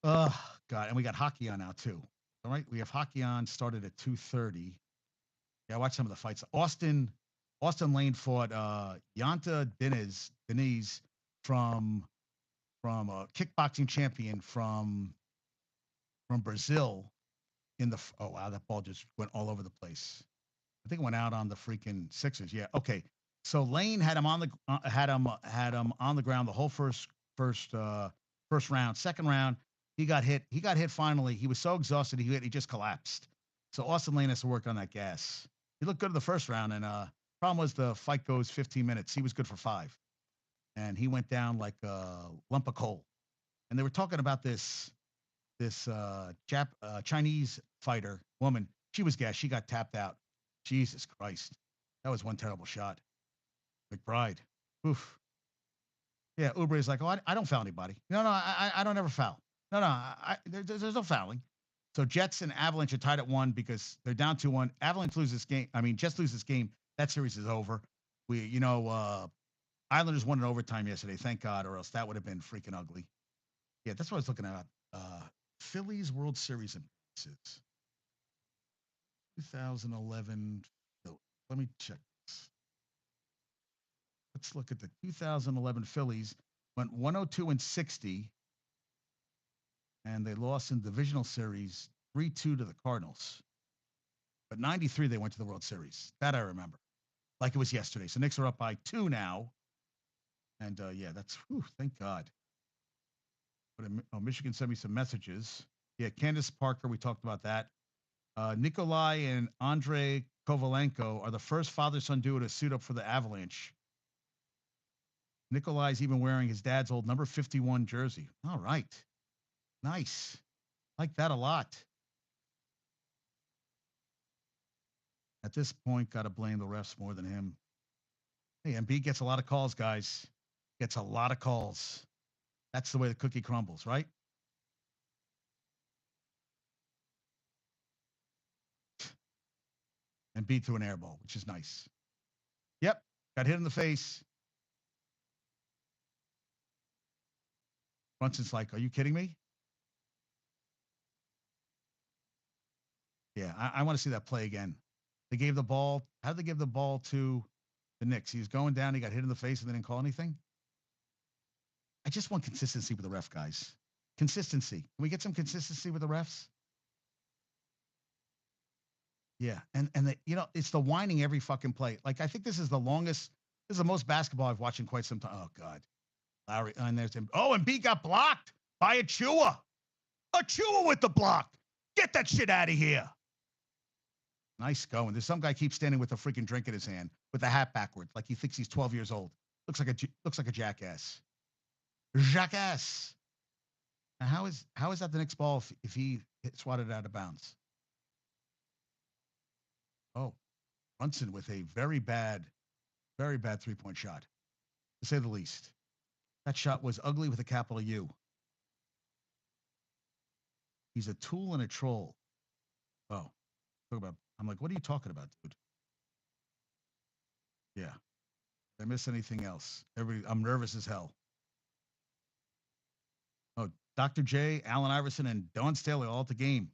God, and we got hockey on now too. All right, we have hockey on. Started at 2:30. Yeah, watch some of the fights. Austin Lane fought Yanta Diniz from a kickboxing champion from Brazil. That ball just went all over the place. I think it went out on the freaking Sixers. Yeah, okay. So Lane had him on the on the ground the whole first round. Second round, he got hit. He got hit finally. He was so exhausted he just collapsed. So Austin Lane has to work on that gas. He looked good in the first round, and problem was the fight goes 15 minutes. He was good for 5, and he went down like a lump of coal. And they were talking about this this Chinese fighter woman. She was gassed. She got tapped out. Jesus Christ, that was one terrible shot. McBride. Oof. Yeah, Uber is like, oh, I don't foul anybody. No, I don't ever foul. No, there's no fouling. So Jets and Avalanche are tied at 1 because they're down 2-1. Avalanche loses this game. I mean, Jets lose this game. That series is over. Islanders won in overtime yesterday. Thank God, or else that would have been freaking ugly. Yeah, that's what I was looking at. Phillies World Series appearances. 2011. Let me check this. Let's look at the 2011 Phillies. Went 102-60, and they lost in divisional series 3-2 to the Cardinals. But 93, they went to the World Series. That I remember, like it was yesterday. So Knicks are up by 2 now. And yeah, thank God. But Michigan sent me some messages. Yeah, Candace Parker, we talked about that. Nikolai and Andrei Kovalenko are the first father-son duo to suit up for the Avalanche. Nikolai's even wearing his dad's old number 51 jersey. All right. Nice. Like that a lot. At this point, got to blame the refs more than him. Hey, Embiid gets a lot of calls, guys. Gets a lot of calls. That's the way the cookie crumbles, right? Embiid threw an air ball, which is nice. Yep. Got hit in the face. Brunson's like, are you kidding me? Yeah, I want to see that play again. They gave the ball. How did they give the ball to the Knicks? He was going down. He got hit in the face and they didn't call anything. I just want consistency with the ref, guys. Consistency. Can we get some consistency with the refs? Yeah, and it's the whining every fucking play. Like I think this is the longest. This is the most basketball I've watched in quite some time. Oh God, Larry, and there's him. Oh, and B got blocked by Achua. Achua with the block. Get that shit out of here. Nice going. There's some guy keeps standing with a freaking drink in his hand with the hat backward, like he thinks he's 12 years old. Looks like a jackass. Jackass. Now, how is that the next ball if he swatted out of bounds? Oh, Brunson with a very bad 3-point shot, to say the least. That shot was ugly with a capital U. He's a tool and a troll. Oh, I'm like, what are you talking about, dude? Yeah. Did I miss anything else? I'm nervous as hell. Oh, Dr. J, Allen Iverson, and Don Staley all at the game.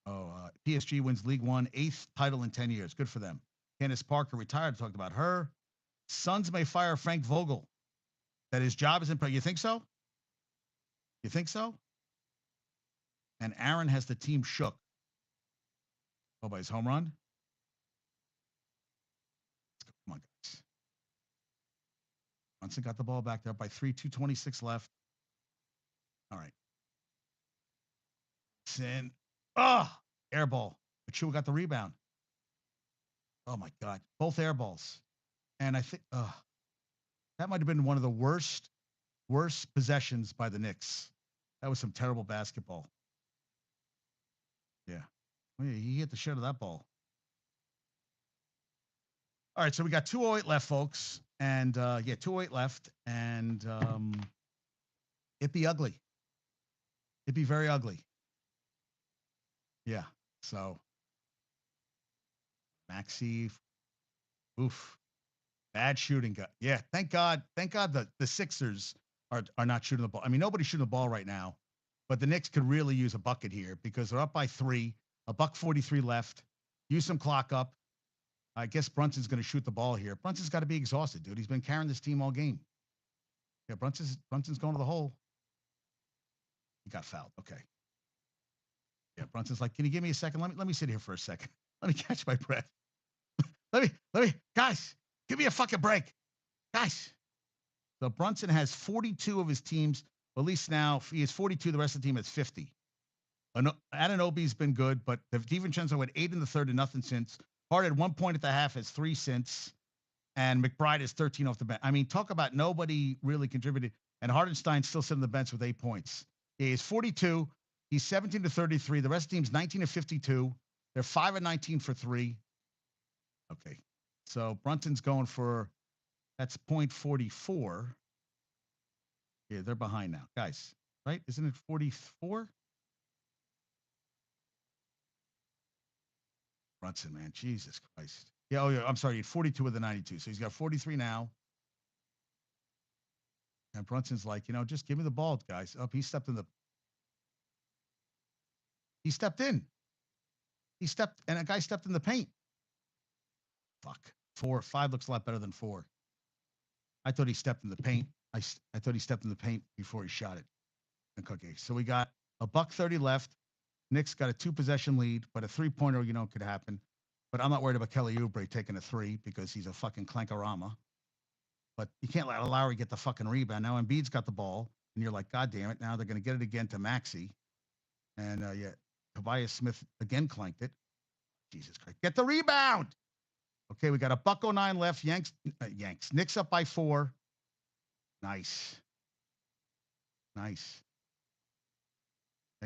Oh, PSG wins League One, 8th title in 10 years. Good for them. Candace Parker retired. Talked about her. Suns may fire Frank Vogel. That his job is in play. You think so? You think so? And Aaron has the team shook. Oh, by his home run? Come on, guys. Brunson got the ball back there by 3, 2:26 left. All right. Sin. Oh, air ball. Achua got the rebound. Oh, my God. Both air balls. And I think that might have been one of the worst possessions by the Knicks. That was some terrible basketball. Yeah. Oh, yeah, he hit the shit of that ball. All right, so we got 2:08 left, folks. And 2:08 left. And it'd be ugly. It'd be very ugly. Yeah. So Maxey. Oof. Bad shooting. Yeah, thank God. Thank God the Sixers are not shooting the ball. I mean, nobody's shooting the ball right now, but the Knicks could really use a bucket here because they're up by 3, $1:43 left. Use some clock up. I guess Brunson's going to shoot the ball here. Brunson's got to be exhausted, dude. He's been carrying this team all game. Yeah, Brunson's going to the hole. He got fouled. Okay. Yeah, Brunson's like, can you give me a second? Let me sit here for a second. Let me catch my breath. let me, guys, give me a fucking break. Guys. So Brunson has 42 of his teams. Well, at least now he has 42. The rest of the team has 50. Anunoby's been good, but DiVincenzo had 8 in the third and nothing since. Hart had 1 point at the half, has 3 since. and McBride is 13 off the bench. I mean, talk about nobody really contributed. And Hardenstein still sitting on the bench with 8 points. He's 42. He's 17 to 33. The rest of the team's 19 to 52. They're 5 and 19 for 3. Okay. So Brunson's going for, that's .44. Yeah, they're behind now. Guys, right? Isn't it 44? Brunson, man. Jesus Christ. Yeah, oh yeah, I'm sorry. 42 with the 92. So he's got 43 now. And Brunson's like, just give me the ball, guys. Up, he stepped in. And a guy stepped in the paint. Fuck. 4, 5 looks a lot better than 4. I thought he stepped in the paint. I thought he stepped in the paint before he shot it. Okay, so we got a $1:30 left. Knicks got a 2-possession lead, but a 3-pointer, could happen. But I'm not worried about Kelly Oubre taking a 3 because he's a fucking clankorama. But you can't let Lowry get the fucking rebound. Now Embiid's got the ball, and you're like, God damn it. Now they're going to get it again to Maxey. And Tobias Smith again clanked it. Jesus Christ. Get the rebound. Okay, we got a $1:09 left. Yanks. Knicks up by 4. Nice. I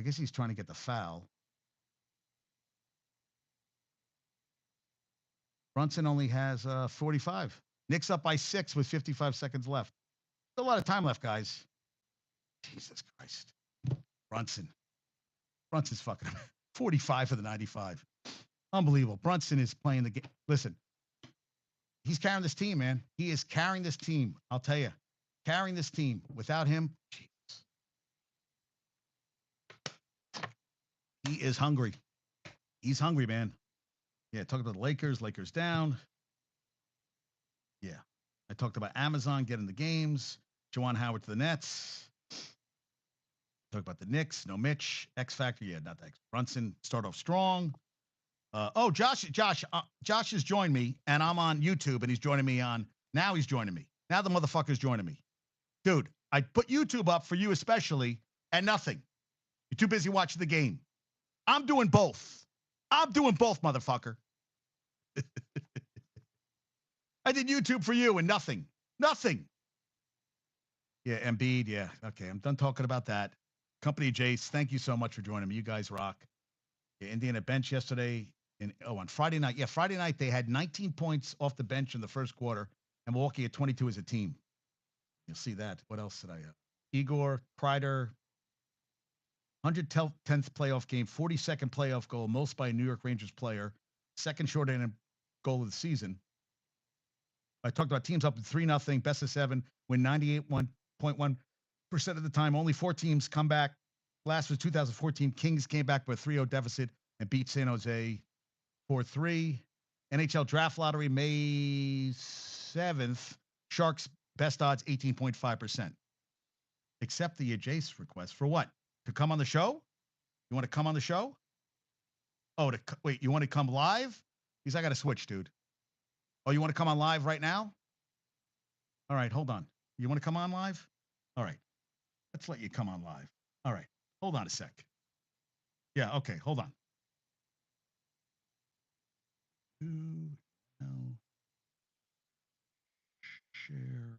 guess he's trying to get the foul. Brunson only has 45. Knicks up by 6 with 55 seconds left. There's a lot of time left, guys. Jesus Christ. Brunson's fucking 45 for the 95. Unbelievable. Brunson is playing the game. Listen, he's carrying this team, man. He is carrying this team. I'll tell you. Carrying this team. Without him, Jesus. He is hungry. He's hungry, man. Yeah, talk about the Lakers. Lakers down. Yeah. I talked about Amazon getting the games. Juwan Howard to the Nets. Talk about the Knicks. No Mitch. X Factor. Yeah, not that. Brunson start off strong. Josh has joined me, and I'm on YouTube, and he's joining me on. Now he's joining me. Now the motherfucker's joining me. Dude, I put YouTube up for you especially, and nothing. You're too busy watching the game. I'm doing both. Motherfucker. I did YouTube for you and nothing. Yeah, Embiid. Yeah. Okay. I'm done talking about that. Company Jace, thank you so much for joining me. You guys rock. Yeah, Indiana bench yesterday. On Friday night. Yeah, Friday night they had 19 points off the bench in the first quarter, and Milwaukee at 22 as a team. You'll see that. What else did I have? Igor Kreider, 110th playoff game, 42nd playoff goal, most by a New York Rangers player, second shorthanded goal of the season. I talked about teams up 3-0, best of 7, win 98.1% of the time. Only 4 teams come back. Last was 2014. Kings came back with a 3-0 deficit and beat San Jose 4-3. NHL draft lottery, May 7th. Sharks best odds 18.5%. Accept the Jace request for what? To come on the show? You want to come on the show? Oh, wait, you want to come live? Because I got to switch, dude. Oh, you want to come on live right now? All right, hold on. You want to come on live? All right. Let's let you come on live. All right. Hold on a sec. Yeah, okay, hold on. Share.